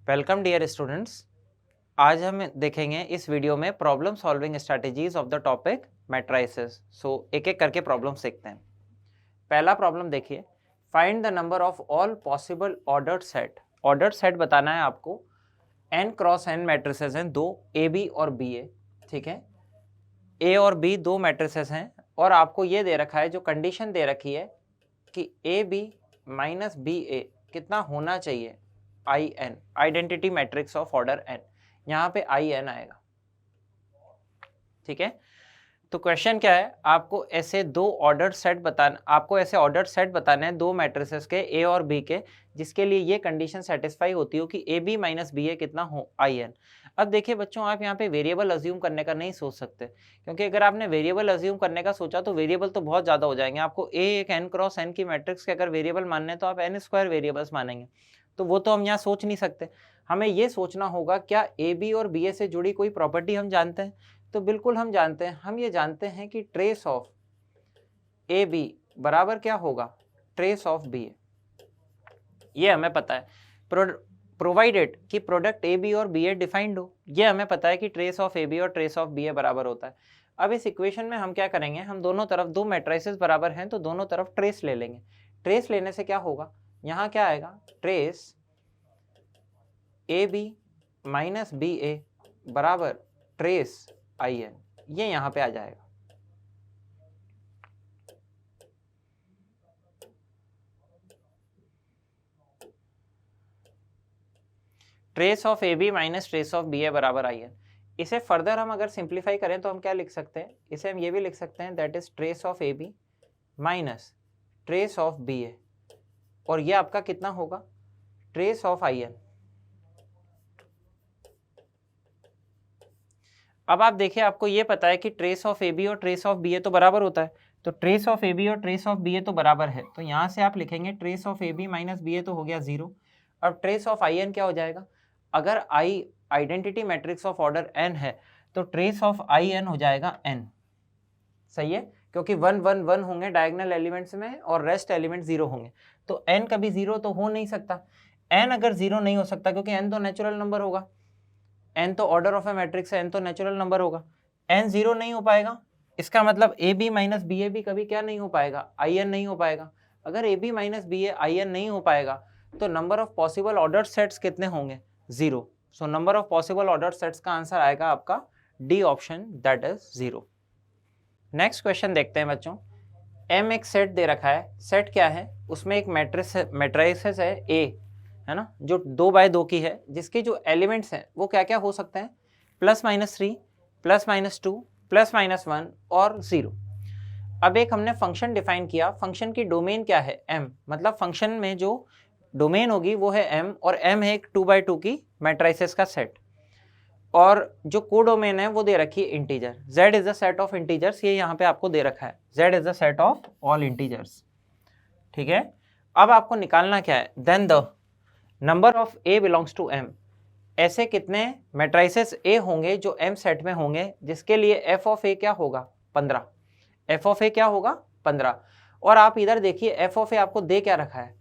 Welcome dear students. आज हम देखेंगे इस वीडियो में problem solving strategies of the topic matrices. एक एक करके प्रॉब्लम सीखते हैं। पहला प्रॉब्लम देखिए, find the number of all possible ordered set. Ordered set बताना है आपको। n क्रॉस n मैट्रिसेस हैं, दो ए बी और बी ए। ठीक है, ए और बी दो मैट्रिसेस हैं और आपको ये दे रखा है, जो कंडीशन दे रखी है कि A B minus B A कितना होना चाहिए, I N, identity matrix of order N. यहाँ पे आई एन आएगा। ठीक है, तो क्वेश्चन क्या है, आपको ऐसे दो ऑर्डर सेट बताना, आपको ऐसे ऑर्डर सेट बताने हैं दो मैट्रिसेस के ए और बी के, जिसके लिए ये कंडीशन सेटिस्फाई होती हो कि A B minus B A कितना हो, आई एन। अब देखिए बच्चों, आप यहाँ पे वेरिएबल अज्यूम करने का नहीं सोच सकते, क्योंकि अगर आपने वेरिएबल अज्यूम करने का सोचा तो वेरिएबल तो बहुत ज्यादा हो जाएंगे। आपको ए एक एन क्रॉस एन की मैट्रिक्स के अगर वेरिएबल मानने हैं तो आप एन स्क्वायर वेरिएबल्स मानेंगे, तो वो तो हम यहाँ सोच नहीं सकते। हमें ये सोचना होगा, क्या ए बी और बी ए से जुड़ी कोई प्रॉपर्टी हम जानते हैं? तो बिल्कुल हम जानते हैं। हम ये जानते हैं कि ट्रेस ऑफ ए बी बराबर क्या होगा, ट्रेस ऑफ बी ए। ये हमें पता है। प्रोवाइडेड कि प्रोडक्ट ए बी और बी ए डिफाइंड हो, ये हमें पता है कि ट्रेस ऑफ ए बी और ट्रेस ऑफ बी ए बराबर होता है। अब इस इक्वेशन में हम क्या करेंगे, हम दोनों तरफ, दो मैट्रिसेस बराबर हैं तो दोनों तरफ ट्रेस ले लेंगे। ट्रेस लेने से क्या होगा, यहाँ क्या आएगा, trace A B minus B A बराबर ट्रेस आई एन, ये यहां पे आ जाएगा। Trace of A B minus trace of B A बराबर आई एन। इसे फर्दर हम अगर सिंप्लीफाई करें तो हम क्या लिख सकते हैं, इसे हम ये भी लिख सकते हैं, that is trace of A B minus trace of B A, और ये आपका कितना होगा, ट्रेस ऑफ आई एन। अब आप देखिए, आपको ये पता है कि ट्रेस ऑफ ए बी और ट्रेस ऑफ बी ए तो बराबर होता है, तो ट्रेस ऑफ ए बी और ट्रेस ऑफ बी ए तो बराबर है, तो यहाँ से आप लिखेंगे trace of A B minus B A तो हो गया 0। अब ट्रेस ऑफ आई एन क्या हो जाएगा, अगर I identity matrix of order n है तो ट्रेस ऑफ आई एन हो जाएगा एन। सही है, क्योंकि 1 1 1 होंगे डायगोनल एलिमेंट्स में और रेस्ट एलिमेंट 0 होंगे, तो एन कभी 0 तो हो नहीं सकता। एन अगर 0 नहीं हो सकता, क्योंकि एन तो नेचुरल नंबर होगा, एन तो ऑर्डर ऑफ ए मैट्रिक्स है, एन तो नेचुरल नंबर होगा, एन 0 नहीं हो पाएगा। इसका मतलब ए बी माइनस बी ए भी कभी क्या नहीं हो पाएगा, आई एन नहीं हो पाएगा। अगर A B minus B A I N नहीं हो पाएगा तो number of possible order sets कितने होंगे, 0। So number of possible order sets का आंसर आएगा आपका D option, that is 0। Next question देखते हैं बच्चों। एम एक सेट दे रखा है, सेट क्या है, उसमें एक मैट्रिसेस है ए, है ना, जो 2 बाय 2 की है, जिसके जो एलिमेंट्स हैं वो क्या क्या हो सकते हैं, +-3, +-2, +-1 और 0। अब एक हमने फंक्शन डिफाइन किया, फंक्शन की डोमेन क्या है, m, मतलब फंक्शन में जो डोमेन होगी वो है m, और m है एक 2 बाय 2 की मैट्रिसेस का सेट, और जो कोडोमेन है वो दे रखी है integer, z is the set of integers, ये यहाँ पे आपको दे रखा है, z is the set of all integers. ठीक है, अब आपको निकालना क्या है, then the number of A belongs to M. ऐसे कितने मैट्रिसेस ए होंगे जो एम सेट में होंगे, जिसके लिए एफ ऑफ ए क्या होगा, 15। एफ ऑफ ए क्या होगा, 15। और आप इधर देखिए, एफ ऑफ ए आपको दे क्या रखा है,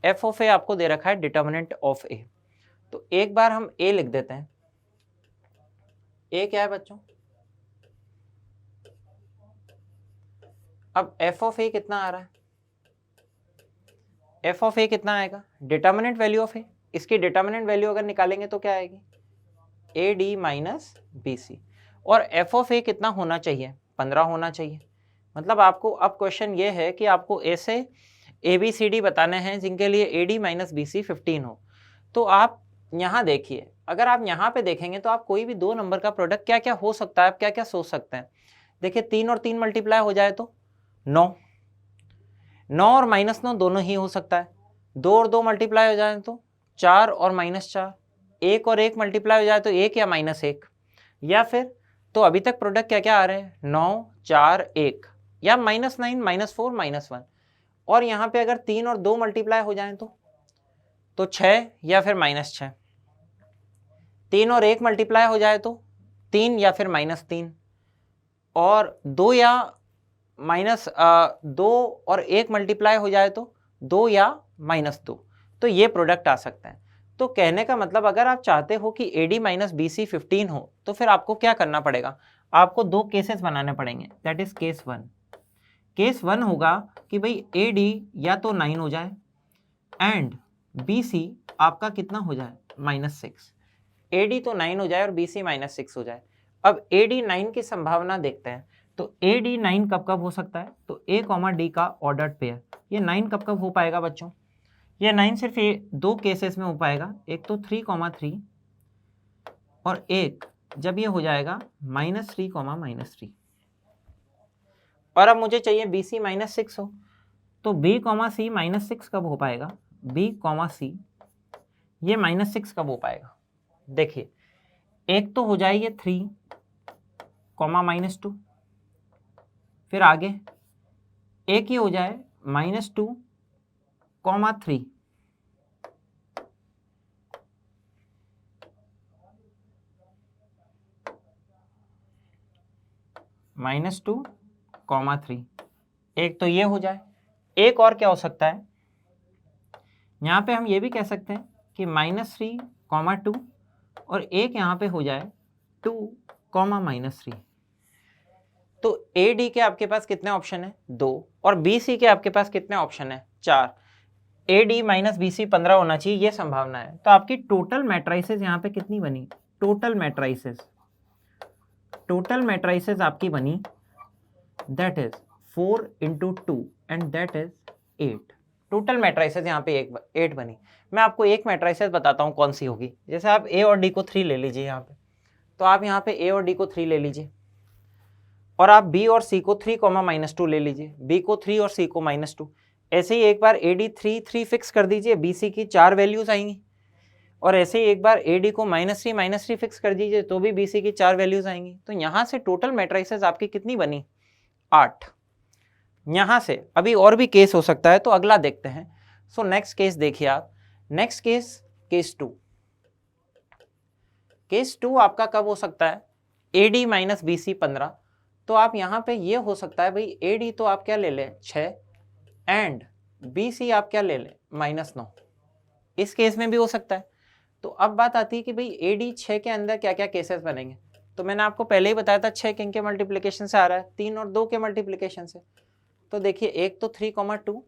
एफ ऑफ ए आपको दे रखा है डिटर्मिनेंट ऑफ ए। तो एक बार हम ए लिख देते हैं। ए क्या है बच्चों, अब एफ ऑफ ए कितना आ रहा है, एफ ऑफ ए कितना आएगा, डिटर्मिनेंट वैल्यू ऑफ ए, इसकी डिटर्मिनेंट वैल्यू अगर निकालेंगे तो क्या आएगी, A D minus B C, और एफ ऑफ ए कितना होना चाहिए, 15 होना चाहिए। मतलब आपको अब क्वेश्चन ये है कि आपको ऐसे ए बी सी डी बताने हैं जिनके लिए A D minus B C 15 हो। तो आप यहाँ देखिए, अगर आप यहाँ पे देखेंगे तो आप कोई भी दो नंबर का प्रोडक्ट क्या क्या हो सकता है, आप क्या क्या सोच सकते हैं। देखिए 3 और 3 मल्टीप्लाई हो जाए तो 9, 9 और -9 दोनों ही हो सकता है। 2 और 2 मल्टीप्लाई हो जाए तो 4 और -4, 1 और 1 मल्टीप्लाई हो जाए तो 1 या -1, या फिर तो अभी तक प्रोडक्ट क्या क्या आ रहे हैं, 9 4 1, या -9 -4 -1, और यहाँ पे अगर 3 और 2 मल्टीप्लाई हो जाए तो 6 या फिर -6, 3 और 1 मल्टीप्लाई हो जाए तो 3 या फिर -3, और 2 या -2 और 1 मल्टीप्लाई हो जाए तो 2 या -2, तो ये प्रोडक्ट आ सकते हैं। तो कहने का मतलब अगर आप चाहते हो कि AD माइनस BC 15 हो तो फिर आपको क्या करना पड़ेगा, आपको दो केसेस बनाने पड़ेंगे। That is case one. Case one होगा कि भाई AD या तो 9 हो जाए एंड BC आपका कितना हो जाए -6। AD तो 9 हो जाए और BC -6 हो जाए। अब AD 9 की संभावना देखते हैं। तो AD 9 कब कब हो सकता है, तो A, D का ऑर्डर्ड पेयर, ये 9 कब कब हो पाएगा बच्चों, ये 9 सिर्फ ये दो केसेस में हो पाएगा, एक तो 3,3 और एक जब ये हो जाएगा -3,-3। और अब मुझे चाहिए BC -6 हो, तो B, C -6 कब हो पाएगा, B, C ये -6 कब हो पाएगा। देखिए एक तो हो जाएगी 3, -2, फिर आगे एक ही हो जाए -2, 3, -2, 3, एक तो ये हो जाए। एक और क्या हो सकता है, यहाँ पे हम ये भी कह सकते हैं कि -3, 2 और एक यहाँ पे हो जाए 2, -3। तो AD के आपके पास कितने ऑप्शन है, 2, और BC के आपके पास कितने ऑप्शन है, 4। AD माइनस BC 15 होना चाहिए, ये संभावना है। तो आपकी टोटल मैट्राइसेस यहाँ पे कितनी बनी, टोटल मैट्राइसेस आपकी बनी that is 4 × 2 and that is 8। Total matrices यहाँ पे 8 बनी। मैं आपको एक मैट्राइसेस बताता हूँ कौन सी होगी। जैसे आप A और D को 3 ले लीजिए यहाँ पे, तो आप यहाँ पे A और D को 3 ले लीजिए, और आप B और C को 3, -2 ले लीजिए, B को 3 और C को -2। ऐसे ही एक बार AD 3 फिक्स कर दीजिए, BC की 4 वैल्यूज आएंगी, और ऐसे ही एक बार AD को -3 फिक्स कर दीजिए तो भी BC की 4 वैल्यूज आएंगी। तो यहाँ से टोटल मैट्राइसेस आपकी कितनी बनी, 8। यहाँ से अभी और भी केस हो सकता है, तो अगला देखते हैं। सो नेक्स्ट केस देखिए आप, नेक्स्ट केस 2। केस 2 आपका कब हो सकता है, AD माइनस BC 15। तो आप यहाँ पे ये हो सकता है भाई AD तो आप क्या ले लें 6 एंड BC आप क्या ले लें -9। इस केस में भी हो सकता है। तो अब बात आती है कि भाई AD 6 के अंदर क्या क्या केसेस बनेंगे। तो मैंने आपको पहले ही बताया था 6 किन के मल्टीप्लिकेशन से आ रहा है, 3 और 2 के मल्टीप्लिकेशन से। तो देखिए एक तो 3,2,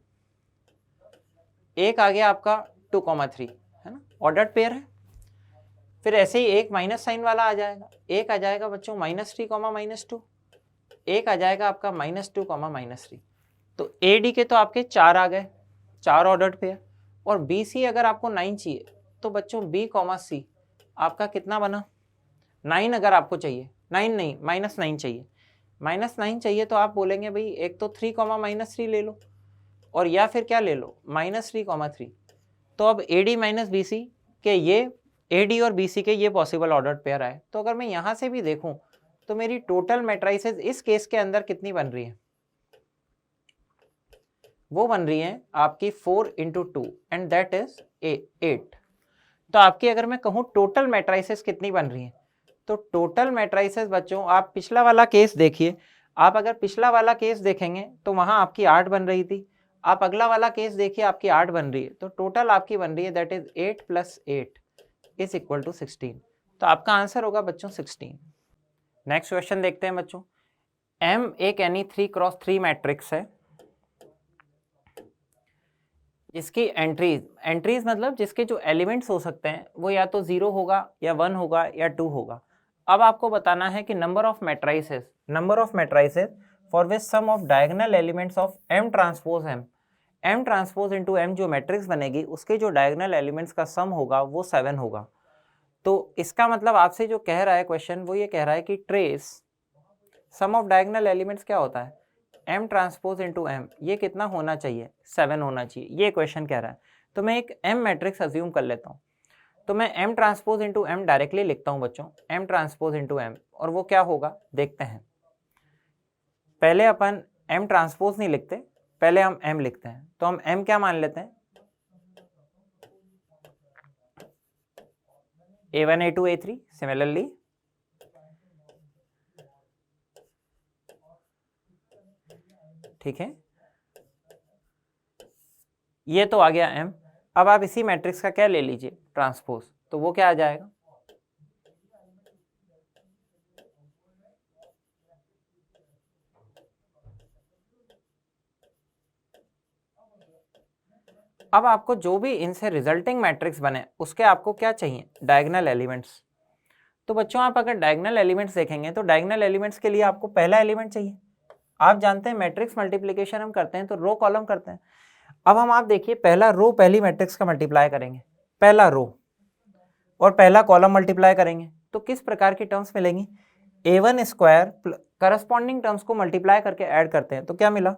एक आ गया आपका 2,3, है ना, ऑर्डर्ड पेयर है। फिर ऐसे ही एक माइनस साइन वाला आ जाएगा, एक आ जाएगा बच्चों -3, -2, एक आ जाएगा आपका -2, -3। तो AD के तो आपके 4 आ गए, 4 ऑर्डर्ड पेयर। और BC अगर आपको 9 चाहिए तो बच्चों B, C आपका कितना बना, 9 अगर आपको चाहिए, 9 नहीं -9 चाहिए, -9 चाहिए तो आप बोलेंगे भाई एक तो 3, -3 ले लो, और या फिर क्या ले लो -3, 3। तो अब AD माइनस BC के ये AD और BC के ये पॉसिबल ऑर्डर्ड पेयर आए। तो अगर मैं यहाँ से भी देखूं तो मेरी टोटल मैट्राइसेस इस केस के अंदर कितनी बन रही है, वो बन रही है आपकी 4 × 2 एंड दैट इज 8। तो आपकी अगर मैं कहूँ टोटल मैट्राइसेस कितनी बन रही है, तो टोटल मैट्राइसेस बच्चों आप पिछला वाला केस देखिए, आप अगर पिछला वाला केस देखेंगे तो वहां आपकी 8 बन रही थी। आप अगला वाला केस देखिए आपकी 8 बन रही है, तो टोटल आपकी बन रही है that is 8 + 8 is equal to 16। तो आपका आंसर होगा बच्चों 16। नेक्स्ट क्वेश्चन देखते हैं बच्चों। M एक एनी 3x3 मैट्रिक्स है जिसकी एंट्रीज मतलब जिसके जो एलिमेंट्स हो सकते हैं वो या तो 0 होगा या 1 होगा या 2 होगा। अब आपको बताना है कि number of matrices for which sum of diagonal elements of M transpose M M जो मैट्रिक्स बनेगी उसके जो डायगोनल एलिमेंट्स का सम होगा वो 7 होगा। तो इसका मतलब आपसे जो कह रहा है क्वेश्चन वो ये कह रहा है कि trace sum of diagonal elements क्या होता है, M ट्रांसपोज × M, ये कितना होना चाहिए, 7 होना चाहिए, ये क्वेश्चन कह रहा है। तो मैं एक M मैट्रिक्स अज्यूम कर लेता हूँ, तो मैं M ट्रांसपोज × M डायरेक्टली लिखता हूँ बच्चों, M ट्रांसपोज × M, और वो क्या होगा देखते हैं। पहले अपन M ट्रांसपोज नहीं लिखते, पहले हम M लिखते हैं। तो हम M क्या मान लेते हैं, A1 A2 A3। सिमिलरली ठीक है, ये तो आ गया M। अब आप इसी मैट्रिक्स का क्या ले लीजिए, ट्रांसपोज, तो वो क्या आ जाएगा, अब आपको जो भी इनसे रिजल्टिंग मैट्रिक्स बने उसके आपको क्या चाहिए, डायगोनल एलिमेंट्स। तो बच्चों आप अगर डायगोनल एलिमेंट्स देखेंगे तो डायगोनल एलिमेंट्स के लिए आपको पहला एलिमेंट चाहिए। आप जानते हैं मैट्रिक्स मल्टीप्लिकेशन हम करते हैं तो रो कॉलम करते हैं। अब हम आप देखिए पहला रो पहली मैट्रिक्स का मल्टीप्लाई करेंगे, पहला रो और पहला कॉलम मल्टीप्लाई करेंगे तो किस प्रकार की टर्म्स मिलेंगी, a1 स्क्वायर करस्पॉन्डिंग टर्म्स को मल्टीप्लाई करके ऐड करते हैं तो क्या मिला,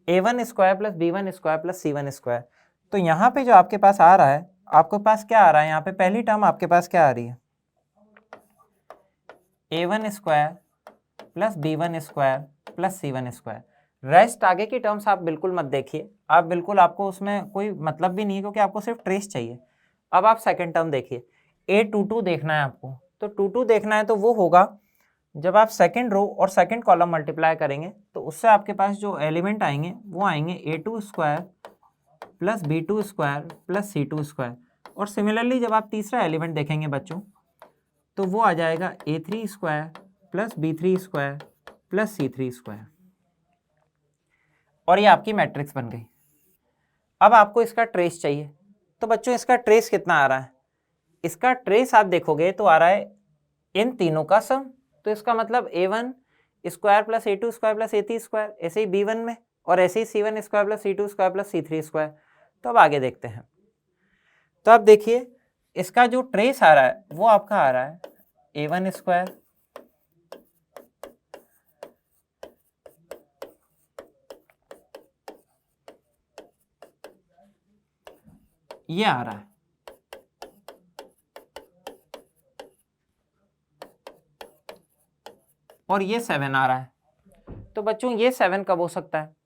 a1 square plus b1 square plus c1 square. तो यहाँ पे जो आपके पास आ रहा है, आपके पास क्या आ रहा है, यहाँ पे पहली टर्म आपके पास क्या आ रही है, a1 square plus b1 square plus c1 square. Rest आगे की टर्म्स आप बिल्कुल मत देखिए, आप बिल्कुल, आपको उसमें कोई मतलब भी नहीं है क्योंकि आपको सिर्फ ट्रेस चाहिए। अब आप सेकंड टर्म देखिए, a22 देखना है आपको, तो 22 देखना है तो वो होगा जब आप सेकंड रो और सेकंड कॉलम मल्टीप्लाई करेंगे तो उससे आपके पास जो एलिमेंट आएंगे वो आएंगे a2 square plus b2 square plus c2 square. और सिमिलरली जब आप तीसरा एलिमेंट देखेंगे बच्चों तो वो आ जाएगा a3 square plus b3 square plus c3 square. और ये आपकी मैट्रिक्स बन गई। अब आपको इसका ट्रेस चाहिए, तो बच्चों इसका ट्रेस कितना आ रहा है, इसका ट्रेस आप देखोगे तो आ रहा है इन तीनों का सम। तो इसका मतलब a1 square plus a2 square plus a3 square, ऐसे ही b1 में, और ऐसे ही c1 square plus c2 square plus c3 square. तो अब आगे देखते हैं। तो अब देखिए इसका जो ट्रेस आ रहा है वो आपका आ रहा है a1 स्क्वायर ये आ रहा है, और ये 7 आ रहा है। तो बच्चों ये 7 कब हो सकता है,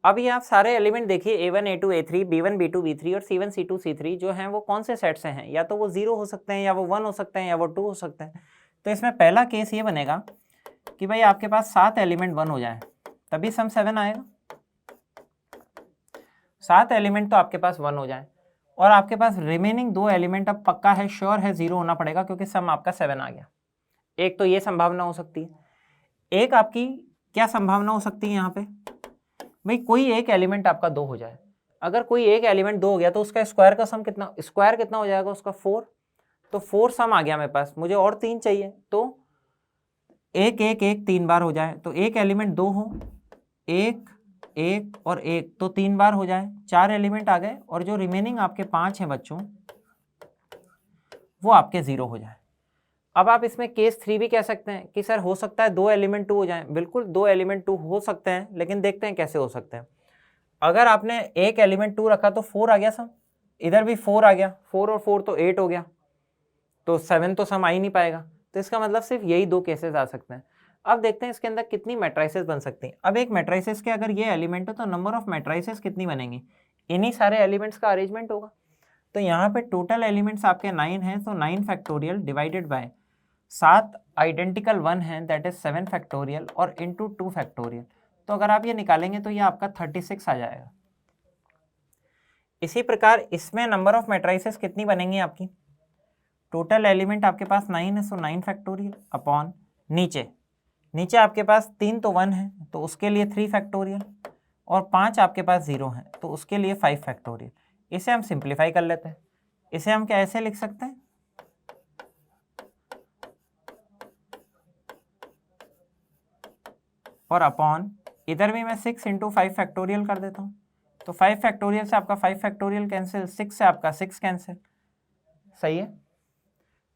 अब ये आप सारे एलिमेंट देखिए a1 a2 a3 b1 b2 b3 और c1 c2 c3 जो हैं वो कौन से सेट से हैं, या तो वो 0 हो सकते हैं, या वो 1 हो सकते हैं, या वो 2 हो सकते हैं। तो इसमें पहला केस ये बनेगा कि भाई आपके पास 7 एलिमेंट 1 हो जाए तभी सम 7 आएगा। 7 एलिमेंट तो आपके पास 1 हो जाए और आपके पास रिमेनिंग 2 एलिमेंट अब पक्का है, श्योर है 0 होना पड़ेगा क्योंकि सम आपका 7 आ गया। एक तो ये संभावना हो सकती है, एक आपकी क्या संभावना हो सकती है यहाँ पे, भाई कोई एक एलिमेंट आपका 2 हो जाए। अगर कोई एक एलिमेंट 2 हो गया तो उसका स्क्वायर का सम कितना, स्क्वायर कितना हो जाएगा उसका 4। तो 4 सम आ गया मेरे पास, मुझे और 3 चाहिए, तो एक एक एक 3 बार हो जाए, तो एक एलिमेंट 2 हो, एक एक और एक, तो 3 बार हो जाए, 4 एलिमेंट आ गए, और जो रिमेनिंग आपके 5 हैं बच्चों वो आपके 0 हो जाए। अब आप इसमें केस 3 भी कह सकते हैं कि सर हो सकता है 2 एलिमेंट 2 हो जाएं। बिल्कुल 2 एलिमेंट 2 हो सकते हैं, लेकिन देखते हैं कैसे हो सकते हैं। अगर आपने एक एलिमेंट 2 रखा तो 4 आ गया सम, इधर भी 4 आ गया, 4 और 4 तो 8 हो गया, तो 7 तो सम आ ही नहीं पाएगा। तो इसका मतलब सिर्फ यही 2 केसेस आ सकते हैं। अब देखते हैं इसके अंदर कितनी मैट्राइसेस बन सकती हैं। अब एक मैट्राइसेस के अगर ये एलिमेंट है तो नंबर ऑफ मैट्राइसेस कितनी बनेंगी, इन्हीं सारे एलिमेंट्स का अरेंजमेंट होगा। तो यहाँ पे टोटल एलिमेंट्स आपके 9 हैं, तो 9 फैक्टोरियल डिवाइडेड बाय 7 आइडेंटिकल 1 है, दैट इज 7 फैक्टोरियल, और इंटू 2 फैक्टोरियल। तो अगर आप ये निकालेंगे तो ये आपका 36 आ जाएगा। इसी प्रकार इसमें नंबर ऑफ मैट्राइसेस कितनी बनेंगी आपकी, टोटल एलिमेंट आपके पास 9 है, सो 9 फैक्टोरियल अपॉन नीचे, नीचे आपके पास 3 तो 1 है तो उसके लिए 3 फैक्टोरियल, और 5 आपके पास 0 है तो उसके लिए 5 फैक्टोरियल। इसे हम सिंप्लीफाई कर लेते हैं, इसे हम क्या ऐसे लिख सकते हैं, और अपॉन इधर भी मैं 6 इंटू 5 फैक्टोरियल कर देता हूँ। तो 5 फैक्टोरियल से आपका 5 फैक्टोरियल कैंसिल, 6 से आपका 6 कैंसिल, सही है।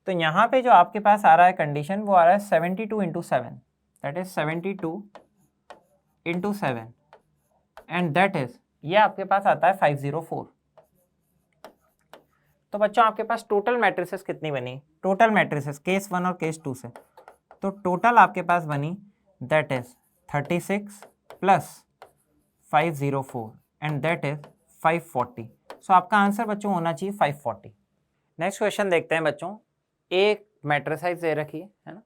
तो यहाँ पे जो आपके पास आ रहा है कंडीशन वो आ रहा है 72 into 7, that is 72 into 7, and that is ये आपके पास आता है 504। तो बच्चों आपके पास टोटल मैट्रिसेस कितनी बनी, टोटल मैट्रिसेस केस 1 और केस 2 से, तो टोटल आपके पास बनी that is 36 plus 504 and that is 540। सो आपका आंसर बच्चों होना चाहिए 540। नेक्स्ट क्वेश्चन देखते हैं बच्चों। एक मैट्रिसाइज दे रखी है ना,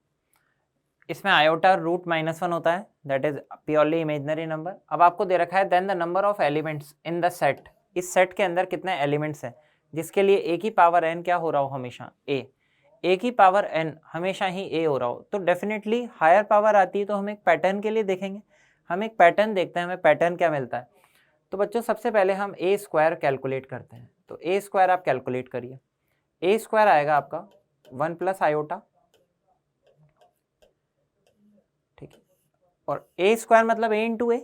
इसमें आयोटा रूट -1 होता है, that is purely imaginary number. अब आपको दे रखा है then the number of elements in the set, इस सेट के अंदर कितने एलिमेंट्स हैं, जिसके लिए ए की पावर एन क्या हो रहा हो हमेशा, ए की पावर एन हमेशा ही ए हो रहा हो, तो डेफिनेटली हायर पावर आती है तो हम एक पैटर्न के लिए देखेंगे, हम एक पैटर्न देखते हैं हमें पैटर्न क्या मिलता है। तो बच्चों सबसे पहले हम ए स्क्वायर कैलकुलेट करते हैं, तो ए स्क्वायर आप कैलकुलेट करिए, ए स्क्वायर आएगा आपका 1 प्लस आयोटा, ठीक है, और ए स्क्वायर मतलब ए इंटू ए,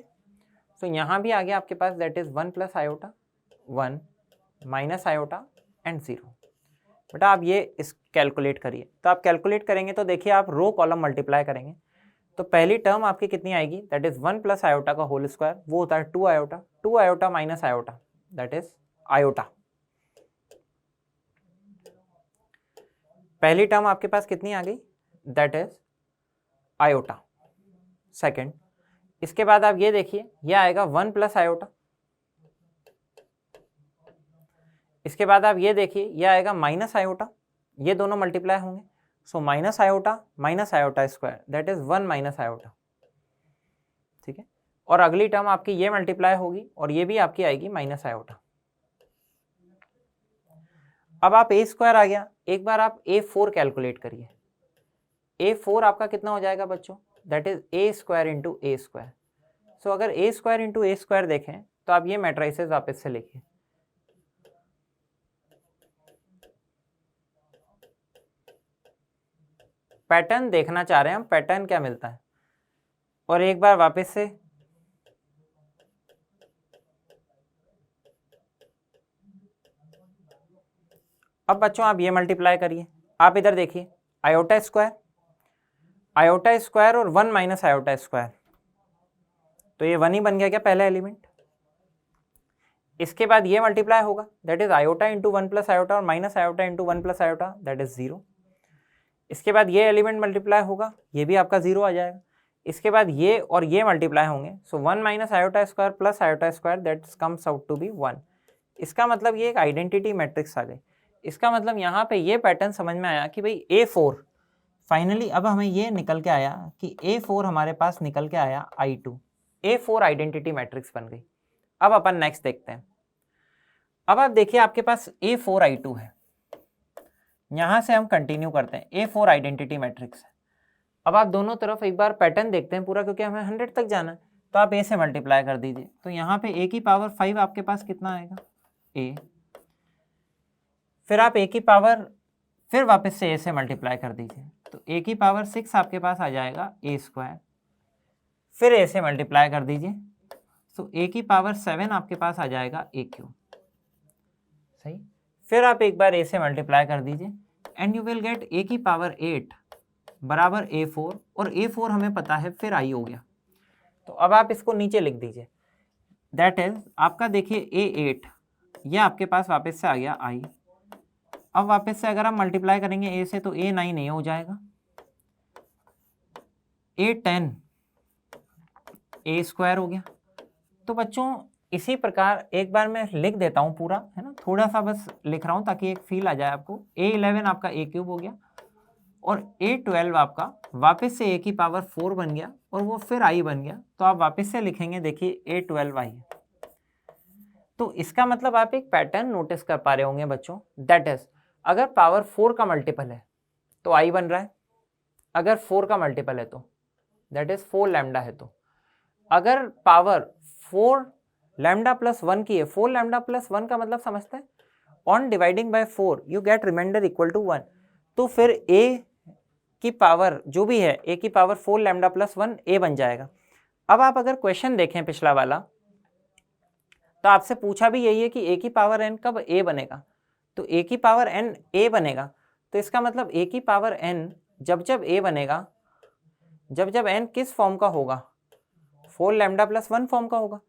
तो यहाँ भी आ गया आपके पास that is 1 plus iota 1 minus iota and 0। बेटा आप ये इस कैलकुलेट करिए, तो आप कैलकुलेट करेंगे तो देखिए आप रो कॉलम मल्टीप्लाई करेंगे, तो पहली टर्म आपकी कितनी आएगी, दैट इज 1 प्लस आयोटा का होल स्क्वायर, वो होता है 2 iota, 2 iota minus iota that is iota. पहली टर्म आपके पास कितनी आ गई, दैट इज आयोटा। सेकंड, इसके बाद आप ये देखिए ये आएगा 1 प्लस आयोटा, इसके बाद आप ये देखिए ये आएगा माइनस आयोटा, ये दोनों मल्टीप्लाई होंगे, so minus iota square that is 1 minus iota, ठीक है, और अगली टर्म आपकी ये मल्टीप्लाई होगी और ये भी आपकी आएगी माइनस आयोटा। अब आप ए स्क्वायर आ गया, एक बार आप A4 कैलकुलेट करिए, A4 आपका कितना हो जाएगा बच्चों, that is A square into A square. So अगर A square into A square देखें तो आप ये मैट्रिसेस वापस से लिखिए, पैटर्न देखना चाह रहे हैं हम, पैटर्न क्या मिलता है, और एक बार वापस से अब बच्चों आप ये मल्टीप्लाई करिए, आप इधर देखिए आयोटा स्क्वायर और 1 माइनस आयोटा स्क्वायर, तो ये 1 ही बन गया क्या पहला एलिमेंट। इसके बाद ये मल्टीप्लाई होगा that is iota into 1 plus iota और minus iota into 1 plus iota that is 0। इसके बाद ये एलिमेंट मल्टीप्लाई होगा, ये भी आपका 0 आ जाएगा। इसके बाद ये और ये मल्टीप्लाई होंगे, so 1 minus iota square plus iota square that comes out to be 1। इसका मतलब ये एक आइडेंटिटी मैट्रिक्स आ गई। इसका मतलब यहाँ पे ये पैटर्न समझ में आया कि भाई A4 फाइनली, अब हमें ये निकल के आया कि A4 हमारे पास निकल के आया I2, A4 आइडेंटिटी मैट्रिक्स बन गई। अब अपन नेक्स्ट देखते हैं, अब आप देखिए आपके पास A4 I2 है, यहां से हम कंटिन्यू करते हैं, A4 आइडेंटिटी मैट्रिक्स है। अब आप दोनों तरफ एक बार पैटर्न देखते हैं पूरा, क्योंकि हमें 100 तक जाना है, तो आप A से मल्टीप्लाई कर दीजिए, तो यहाँ पे A की पावर 5 आपके पास कितना आएगा A, फिर आप A की पावर फिर वापस से A से मल्टीप्लाई कर दीजिए, तो A की पावर 6 आपके पास आ जाएगा A स्क्वायर, फिर A से मल्टीप्लाई कर दीजिए, तो A की पावर 7 आपके पास आ जाएगा A क्यूब, सही, फिर आप एक बार A से मल्टीप्लाई कर दीजिए and you will gate A की पावर 8 बराबर A4, और A4 हमें पता है फिर I हो गया, तो अब आप इसको नीचे लिख दीजिए, दैट इज आपका देखिए A8, ये आपके पास वापस से आ गया I। अब वापस से अगर आप मल्टीप्लाई करेंगे A से तो A9 A हो जाएगा, A10 A स्क्वायर हो गया। तो बच्चों इसी प्रकार एक बार मैं लिख देता हूँ पूरा, है ना, थोड़ा सा बस लिख रहा हूँ ताकि एक फील आ जाए आपको। A11 आपका A क्यूब हो गया, और A12 आपका वापस से A की पावर 4 बन गया, और वो फिर I बन गया, तो आप वापस से लिखेंगे देखिए A12I। तो इसका मतलब आप एक पैटर्न नोटिस कर पा रहे होंगे बच्चों, दैट इज अगर पावर 4 का मल्टीपल है तो I बन रहा है, अगर 4 का मल्टीपल है तो दैट इज 4 लैम्डा है, तो अगर पावर 4 लैम्डा प्लस 1 की है, 4 लैम्डा प्लस 1 का मतलब समझते हैं on dividing by 4 you get remainder equal to 1, तो फिर A की पावर जो भी है A की पावर 4 लैम्डा प्लस 1 A बन जाएगा। अब आप अगर क्वेश्चन देखें पिछला वाला, तो आपसे पूछा भी यही है कि A की पावर n कब A बनेगा, तो A की पावर n A बनेगा, तो इसका मतलब A की पावर n जब जब A बनेगा, जब जब n किस फॉर्म का होगा, 4 लैम्डा प्लस 1 फॉर्म का होगा।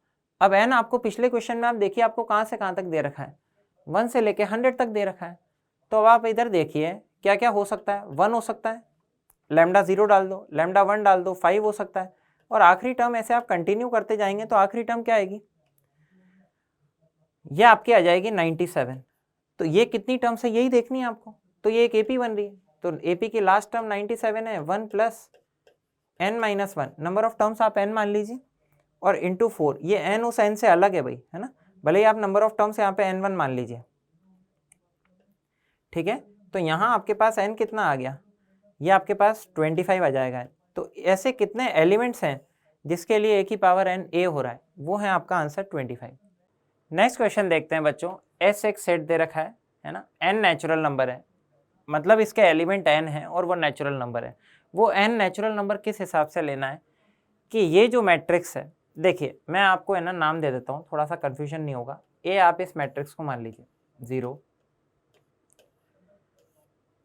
अब n आपको पिछले क्वेश्चन में आप देखिए आपको कहाँ से कहाँ तक दे रखा है, 1 से लेके 100 तक दे रखा है, तो अब आप इधर देखिए क्या क्या हो सकता है, 1 हो सकता है, लैम्डा 0 डाल दो, लैम्डा 1 डाल दो, 5 हो सकता है, और आखिरी टर्म ऐसे आप कंटिन्यू करते जाएंगे तो आखिरी टर्म क्या आएगी, ये आपकी आ जाएगी 97। तो ये कितनी टर्म्स है यही देखनी है आपको, तो ये एक AP बन रही है, तो AP की लास्ट टर्म 97 है, 1 plus n minus 1, number of terms आप n मान लीजिए, और इंटू 4, ये n उस n से अलग है भाई, है ना, भले ही आप नंबर ऑफ टर्म्स यहाँ पे n1 मान लीजिए, ठीक है। तो यहाँ आपके पास n कितना आ गया, ये आपके पास 25 आ जाएगा। तो ऐसे कितने एलिमेंट्स हैं जिसके लिए a की पावर n a हो रहा है, वो है आपका आंसर 25। नेक्स्ट क्वेश्चन देखते हैं बच्चों। S एक सेट दे रखा है ना, n नेचुरल नंबर है, मतलब इसके एलिमेंट n है और वो नेचुरल नंबर है। वो n नेचुरल नंबर किस हिसाब से लेना है कि ये जो मैट्रिक्स है, देखिए मैं आपको है ना नाम दे देता हूँ, थोड़ा सा कंफ्यूजन नहीं होगा। ए आप इस मैट्रिक्स को मान लीजिए 0,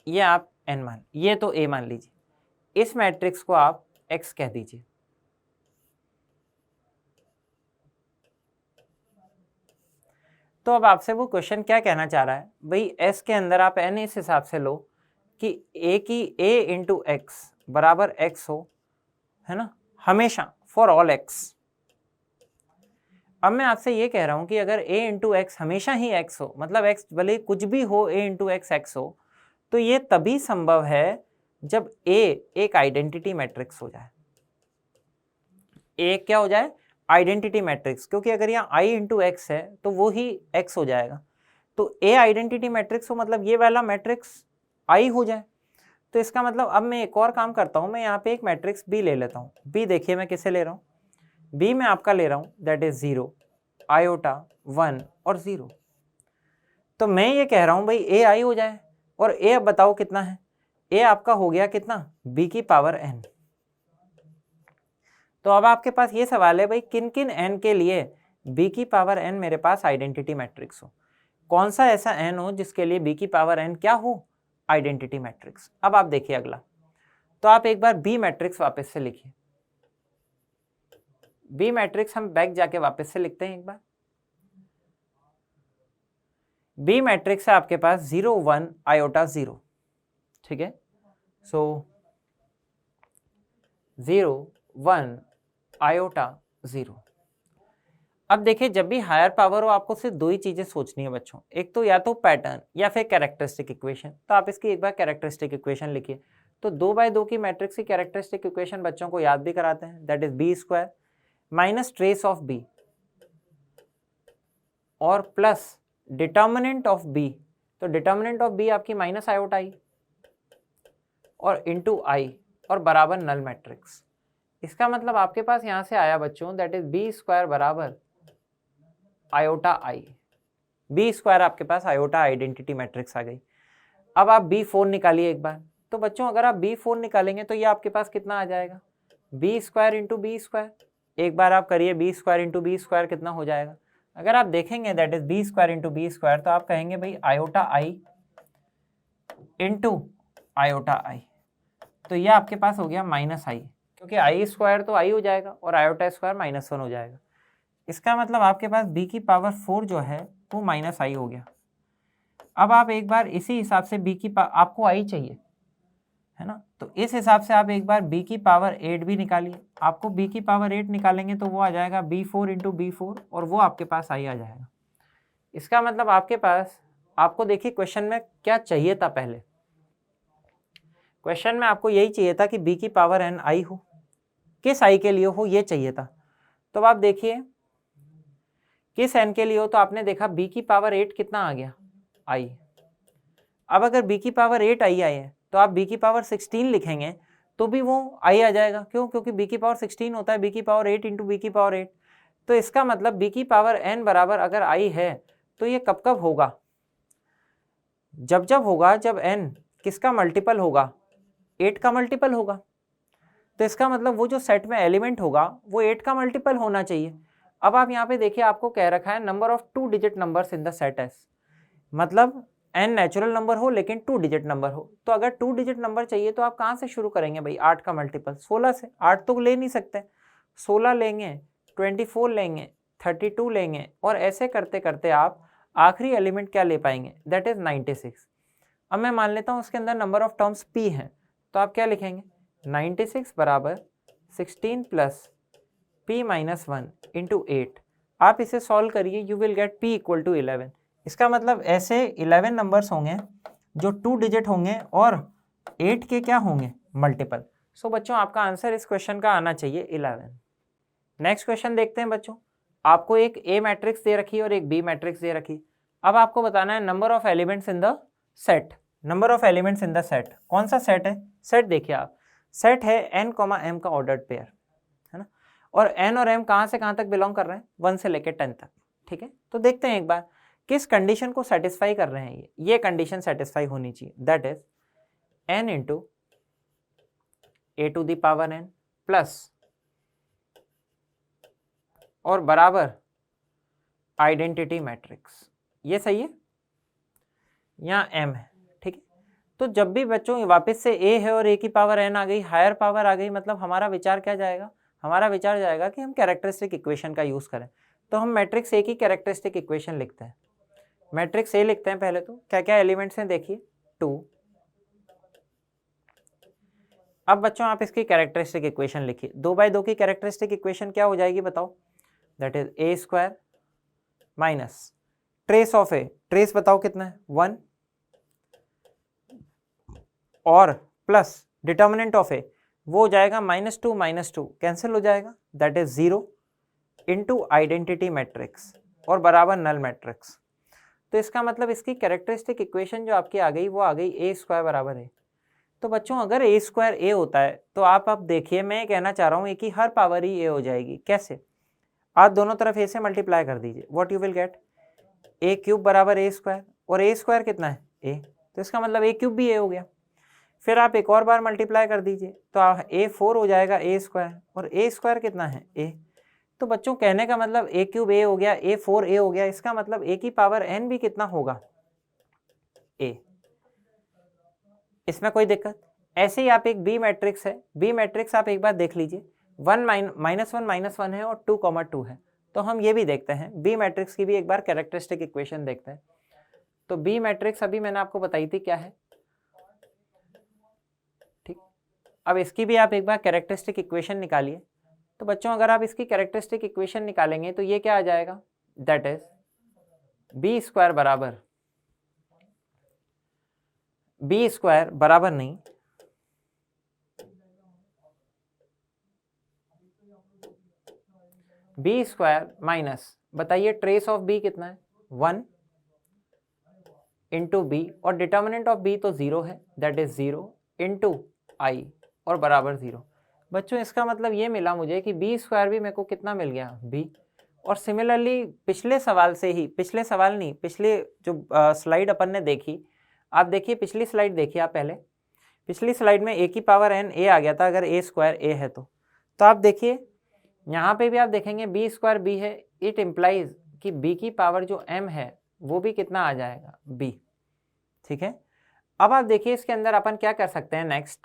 ये आप n मान, ये तो a मान लीजिए, इस मैट्रिक्स को आप x कह दीजिए। तो अब आपसे वो क्वेश्चन क्या कहना चाह रहा है, भाई s के अंदर आप n इस हिसाब से लो कि a की a इंटू एक्स बराबर x हो, है ना, हमेशा फॉर ऑल x। अब मैं आपसे ये कह रहा हूं कि अगर a इंटू एक्स हमेशा ही x हो, मतलब x भले कुछ भी हो, a इंटू एक्स x हो, तो ये तभी संभव है जब a एक आइडेंटिटी मैट्रिक्स हो जाए। a क्या हो जाए, आइडेंटिटी मैट्रिक्स, क्योंकि अगर यहाँ i इंटू एक्स है तो वो ही x हो जाएगा। तो a आइडेंटिटी मैट्रिक्स हो, मतलब ये वाला मैट्रिक्स i हो जाए। तो इसका मतलब अब मैं एक और काम करता हूँ, मैं यहाँ पे एक मैट्रिक्स b ले लेता हूँ। b देखिए मैं किसे ले रहा हूँ, b मैं आपका ले रहा हूँ दैट इज 0, आयोटा, 1 और 0। तो मैं ये कह रहा हूँ भाई a i हो जाए, और a अब बताओ कितना है, a आपका हो गया कितना, b की पावर n। तो अब आपके पास ये सवाल है भाई किन किन n के लिए b की पावर n मेरे पास आइडेंटिटी मैट्रिक्स हो, कौन सा ऐसा n हो जिसके लिए b की पावर n क्या हो, आइडेंटिटी मैट्रिक्स। अब आप देखिए अगला, तो आप एक बार b मैट्रिक्स वापस से लिखिए। b मैट्रिक्स हम बैक जाके वापस से लिखते हैं एक बार। b मैट्रिक्स है आपके पास 0 1 आयोटा 0, ठीक है। सो 0 1 आयोटा 0। अब देखिए जब भी हायर पावर हो आपको सिर्फ दो ही चीजें सोचनी है बच्चों, एक तो या तो पैटर्न या फिर कैरेक्टरिस्टिक इक्वेशन। तो आप इसकी एक बार कैरेक्टरिस्टिक इक्वेशन लिखिए। तो 2/2 की मैट्रिक्स की कैरेक्टरिस्टिक इक्वेशन बच्चों को याद भी कराते हैं, that is B square minus trace of B और प्लस डिटर्मिनेंट ऑफ बी। तो डिटर्मिनेंट ऑफ बी आपकी माइनस आयोटा आई और इंटू आई और बराबर नल मैट्रिक्स। इसका मतलब आपके पास यहां से आया बच्चों दैट इज बी स्क्वायर बराबर आयोटा आई। बी स्क्वायर आपके पास आयोटा आइडेंटिटी मैट्रिक्स आ गई। अब आप B4 निकालिए एक बार। तो बच्चों अगर आप B4 निकालेंगे तो ये आपके पास कितना आ जाएगा, B square into B square. एक बार आप करिए B square into B square कितना हो जाएगा। अगर आप देखेंगे that is B square into B square, तो आप कहेंगे भाई iota I into iota I. तो ये आपके पास हो गया माइनस आई, क्योंकि आई स्क्वायर तो आई हो जाएगा और आयोटा स्क्वायर -1 हो जाएगा। इसका मतलब आपके पास b की पावर 4 जो है वो माइनस आई हो गया। अब आप एक बार इसी हिसाब से b की आपको आई चाहिए है ना, तो इस हिसाब से आप एक बार b की पावर 8 भी निकालिए। आपको b की पावर 8 निकालेंगे तो वो आ जाएगा b4 इंटू b4 और वो आपके पास आई आ जाएगा। इसका मतलब आपके पास, आपको देखिए क्वेश्चन में क्या चाहिए था, पहले क्वेश्चन में आपको यही चाहिए था कि b की पावर n आई हो, किस आई के लिए हो ये चाहिए था। तो आप देखिए किस n के लिए हो, तो आपने देखा b की पावर 8 कितना आ गया, i। अब अगर b की पावर 8 आई है तो आप b की पावर 16 लिखेंगे तो भी वो i आ जाएगा। क्यों, क्योंकि b की पावर 16 होता है b की पावर 8 इंटू b की पावर 8। तो इसका मतलब b की पावर n बराबर अगर i है तो ये कब कब होगा, जब जब होगा जब n किसका मल्टीपल होगा, 8 का मल्टीपल होगा। तो इसका मतलब वो जो सेट में एलिमेंट होगा वो 8 का मल्टीपल होना चाहिए। अब आप यहाँ पे देखिए आपको कह रखा है number of 2 digit numbers in the set S, मतलब n नेचुरल नंबर हो लेकिन 2 डिजिट नंबर हो। तो अगर 2 डिजिट नंबर चाहिए तो आप कहाँ से शुरू करेंगे भाई, 8 का मल्टीपल 16 से। 8 तो ले नहीं सकते, 16 लेंगे, 24 लेंगे, 32 लेंगे और ऐसे करते करते आप आखिरी एलिमेंट क्या ले पाएंगे, दैट इज 96। अब मैं मान लेता हूँ उसके अंदर नंबर ऑफ टर्म्स p हैं, तो आप क्या लिखेंगे 96 बराबर 16 प्लस p माइनस 1 इंटू 8। आप इसे सॉल्व करिए, you will get p equal to 11। इसका मतलब ऐसे 11 नंबर्स होंगे जो 2 डिजिट होंगे और 8 के क्या होंगे, मल्टीपल। सो बच्चों आपका आंसर इस क्वेश्चन का आना चाहिए 11। नेक्स्ट क्वेश्चन देखते हैं बच्चों। आपको एक a मैट्रिक्स दे रखी है और एक b मैट्रिक्स दे रखी है। अब आपको बताना है number of elements in the set. Number of elements in the set. कौन सा सेट है? सेट देखिए आप, सेट है n, m का ऑर्डर्ड पेयर, है ना, और n और m कहाँ से कहाँ तक बिलोंग कर रहे हैं? 1 से लेकर 10 तक, ठीक है। तो देखते हैं एक बार किस कंडीशन को सेटिस्फाई कर रहे हैं ये कंडीशन सेटिस्फाई होनी चाहिए, that is n into a to the power n plus और बराबर आइडेंटिटी मैट्रिक्स, ये सही है, यहाँ m है, ठीक है। तो जब भी बच्चों वापस से a है और a की पावर n आ गई, हायर पावर आ गई, मतलब हमारा विचार क्या जाएगा? हमारा विचार जाएगा कि हम कैरेक्टरिस्टिक इक्वेशन का यूज करें। तो हम मैट्रिक्स ए की कैरेक्टरिस्टिक इक्वेशन लिखते हैं। मैट्रिक्स ए लिखते हैं पहले, तो क्या क्या एलिमेंट्स हैं देखिए, 2। अब बच्चों आप इसकी कैरेक्टरिस्टिक इक्वेशन लिखिए। 2/2 की कैरेक्टरिस्टिक इक्वेशन क्या हो जाएगी बताओ? That is A square minus trace of A, trace बताओ कितना है? 1, और प्लस डिटर्मिनेंट ऑफ ए, वो हो जाएगा -2 कैंसिल हो जाएगा, that is 0 into identity matrix और बराबर नल मैट्रिक्स। तो इसका मतलब इसकी कैरेक्टरिस्टिक इक्वेशन जो आपकी आ गई वो आ गई ए स्क्वायर बराबर है। तो बच्चों अगर ए स्क्वायर ए होता है तो आप अब देखिए, मैं कहना चाह रहा हूँ कि हर पावर ही ए हो जाएगी। कैसे? आप दोनों तरफ ए से मल्टीप्लाई कर दीजिए, what you will gate, A cube बराबर ए स्क्वायर, और ए स्क्वायर कितना है? ए, तो इसका मतलब ए क्यूब भी ए हो गया। फिर आप एक और बार मल्टीप्लाई कर दीजिए तो ए 4 हो जाएगा ए स्क्वायर, और ए स्क्वायर कितना है? ए। तो बच्चों कहने का मतलब ए क्यूब ए हो गया, ए 4 ए हो गया, इसका मतलब ए की पावर n भी कितना होगा? ए। इसमें कोई दिक्कत? ऐसे ही आप एक बी मैट्रिक्स है, बी मैट्रिक्स आप एक बार देख लीजिए, 1 -1 है और 2, 2 है। तो हम ये भी देखते हैं, बी मैट्रिक्स की भी एक बार कैरेक्टरिस्टिक इक्वेशन देखते हैं। तो बी मैट्रिक्स अभी मैंने आपको बताई थी क्या है, ठीक। अब इसकी भी आप एक बार कैरेक्टरिस्टिक इक्वेशन निकालिए। तो बच्चों अगर आप इसकी कैरेक्टरिस्टिक इक्वेशन निकालेंगे तो ये क्या आ जाएगा, दैट इज बी स्क्वायर बराबर, बी स्क्वायर बराबर नहीं, बी स्क्वायर माइनस, बताइए ट्रेस ऑफ बी कितना है? 1 इंटू बी, और डिटर्मिनेंट ऑफ बी तो 0 है, दैट इज 0 इंटू आई और बराबर 0। बच्चों इसका मतलब ये मिला मुझे कि बी स्क्वायर भी मेरे को कितना मिल गया? बी। और सिमिलरली पिछले सवाल से ही, पिछले सवाल नहीं, पिछले जो स्लाइड अपन ने देखी, आप देखिए पिछली स्लाइड देखिए आप पहले, पिछली स्लाइड में ए की पावर n ए आ गया था अगर ए स्क्वायर ए है तो आप देखिए यहाँ पे भी आप देखेंगे बी स्क्वायर बी है, इट इम्प्लाइज कि बी की पावर जो m है वो भी कितना आ जाएगा? b, ठीक है। अब आप देखिए इसके अंदर अपन क्या कर सकते हैं नेक्स्ट,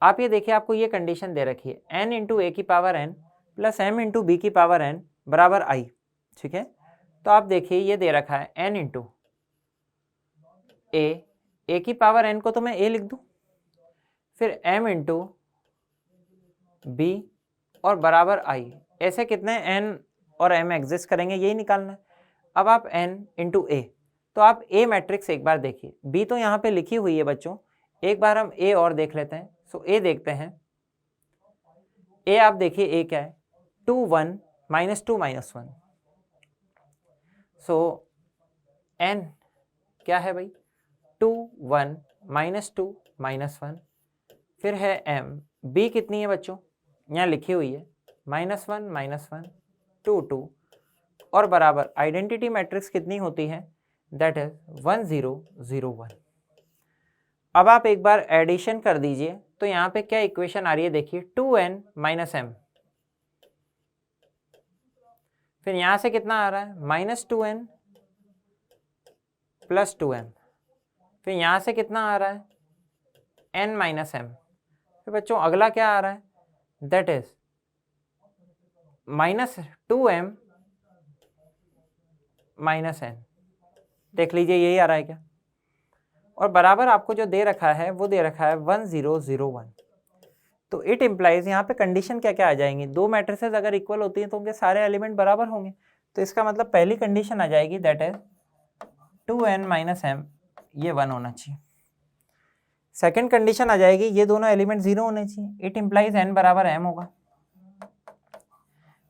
आप ये देखिए आपको ये कंडीशन दे रखी है n इंटू ए की power n plus m into B की पावर n बराबर i, ठीक है। तो आप देखिए ये दे रखा है n इंटू ए की पावर n को तो मैं a लिख दूँ, फिर m इंटू बी और बराबर i, ऐसे कितने n और m एग्जिस्ट करेंगे यही निकालना है। अब आप n इंटू ए, तो आप a मैट्रिक्स एक बार देखिए, b तो यहाँ पे लिखी हुई है बच्चों, एक बार हम a और देख लेते हैं। सो a देखते हैं, a आप देखिए a क्या है? 2 1 -2 -1, सो n क्या है भाई? 2 1 -2 -1, फिर है m, b कितनी है बच्चों? यहाँ लिखी हुई है -1 -1 2 2, और बराबर आइडेंटिटी मैट्रिक्स कितनी होती है? That is 1 0 0 1। अब आप एक बार एडिशन कर दीजिए तो यहाँ पे क्या इक्वेशन आ रही है देखिए, 2n -m, फिर यहाँ से कितना आ रहा है? -2n प्लस 2m, फिर यहाँ से कितना आ रहा है? n -m, फिर बच्चों अगला क्या आ रहा है? दैट इज -2m -n, देख लीजिए यही आ रहा है क्या? और बराबर आपको जो दे रखा है वो दे रखा है 1 0 0 1। तो इट इम्प्लाइज यहाँ पे कंडीशन क्या क्या आ जाएंगी? दो मैट्रिसेस अगर इक्वल होती हैं तो उनके सारे एलिमेंट बराबर होंगे। तो इसका मतलब पहली कंडीशन आ जाएगी दैट इज 2n -m, ये 1 होना चाहिए। सेकेंड कंडीशन आ जाएगी ये दोनों एलिमेंट 0 होने चाहिए, इट इम्प्लाइज n बराबर m होगा।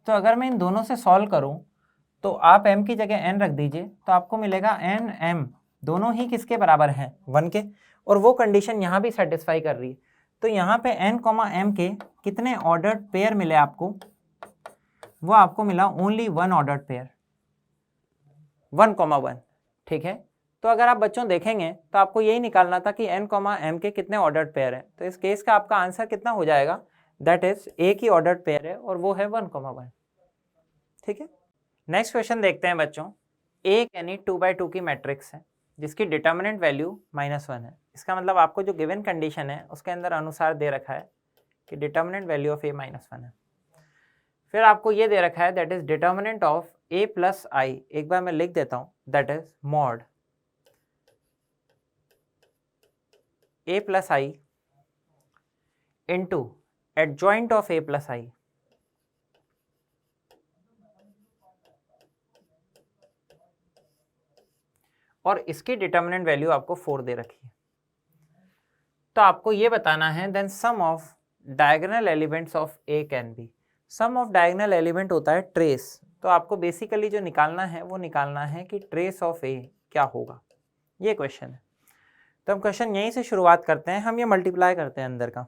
तो अगर मैं इन दोनों से सॉल्व करूं तो आप m की जगह n रख दीजिए, तो आपको मिलेगा n m दोनों ही किसके बराबर हैं? 1 के। और वो कंडीशन यहाँ भी सेटिस्फाई कर रही है। तो यहाँ पे n, m के कितने ऑर्डर्ड पेयर मिले आपको, वो आपको मिला ओनली 1 ऑर्डर्ड पेयर, 1,1। ठीक है, तो अगर आप बच्चों देखेंगे तो आपको यही निकालना था कि n, m के कितने ऑर्डर्ड पेयर हैं। तो इस केस का आपका आंसर कितना हो जाएगा, दैट इज एक ही ऑर्डर्ड पेयर है और वो है 1,1। ठीक है, नेक्स्ट क्वेश्चन देखते हैं बच्चों। एक यानी 2x2 की मैट्रिक्स है जिसकी डिटर्मिनेंट वैल्यू -1 है। इसका मतलब आपको जो गिवन कंडीशन है उसके अंदर अनुसार दे रखा है कि डिटर्मिनेंट वैल्यू ऑफ a -1 है। फिर आपको ये दे रखा है that is determinant of a plus i, एक बार मैं लिख देता हूँ, that is mod a plus i into adjoint of a plus i। और इसकी डिटर्मिनेंट वैल्यू आपको 4 दे रखी है। तो आपको ये बताना है then sum of diagonal elements of A can be. Sum of diagonal element होता है ट्रेस। तो आपको बेसिकली जो निकालना है वो निकालना है कि ट्रेस ऑफ ए क्या होगा, ये क्वेश्चन है। तो हम क्वेश्चन यहीं से शुरुआत करते हैं, हम ये मल्टीप्लाई करते हैं अंदर का।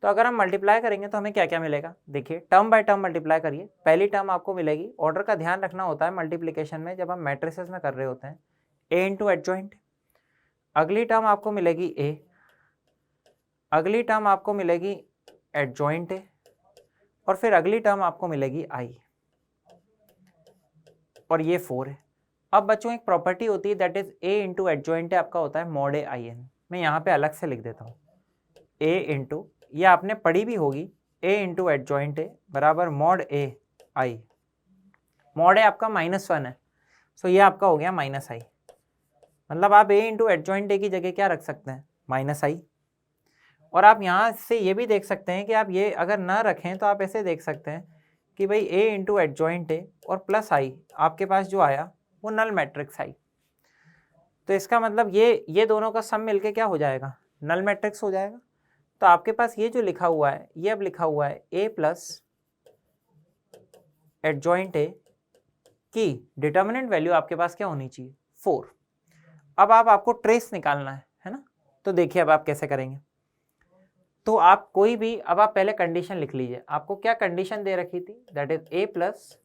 तो अगर हम मल्टीप्लाई करेंगे तो हमें क्या क्या मिलेगा, देखिए टर्म बाय टर्म मल्टीप्लाई करिए। पहली टर्म आपको मिलेगी, ऑर्डर का ध्यान रखना होता है मल्टीप्लिकेशन में जब हम मैट्रिसेस में कर रहे होते हैं, ए इंटू एडजॉइंट। अगली टर्म आपको मिलेगी ए, अगली टर्म आपको मिलेगी एडजॉइंट ए, और फिर अगली टर्म आपको मिलेगी आई, और ये 4 है। अब बच्चों एक प्रॉपर्टी होती है that is A into adjoint A आपका होता है मॉड ए आई एन। मैं यहाँ पे अलग से लिख देता हूँ, ए इंटू, ये आपने पढ़ी भी होगी, ए इंटू एडजॉइंट ए बराबर मॉड ए आई। मॉड ए आपका -1 है, सो ये आपका हो गया माइनस आई। मतलब आप ए इंटू एडजॉइंट ए की जगह क्या रख सकते हैं, माइनस आई। और आप यहाँ से ये भी देख सकते हैं कि आप ये अगर ना रखें तो आप ऐसे देख सकते हैं कि भाई ए इंटू एडजॉइंट ए और प्लस आई आपके पास जो आया वो नल मैट्रिक्स आई। तो इसका मतलब ये दोनों का सम मिलके क्या हो जाएगा, नल मैट्रिक्स हो जाएगा। तो आपके पास ये जो लिखा हुआ है, ये अब लिखा हुआ है ए प्लस एडजॉइंट ए की डिटर्मिनेंट वैल्यू आपके पास क्या होनी चाहिए, 4। अब आपको ट्रेस निकालना है ना। तो देखिए अब आप कैसे करेंगे। तो आप कोई भी, अब आप पहले कंडीशन लिख लीजिए। आपको क्या कंडीशन दे रखी थी, that is A plus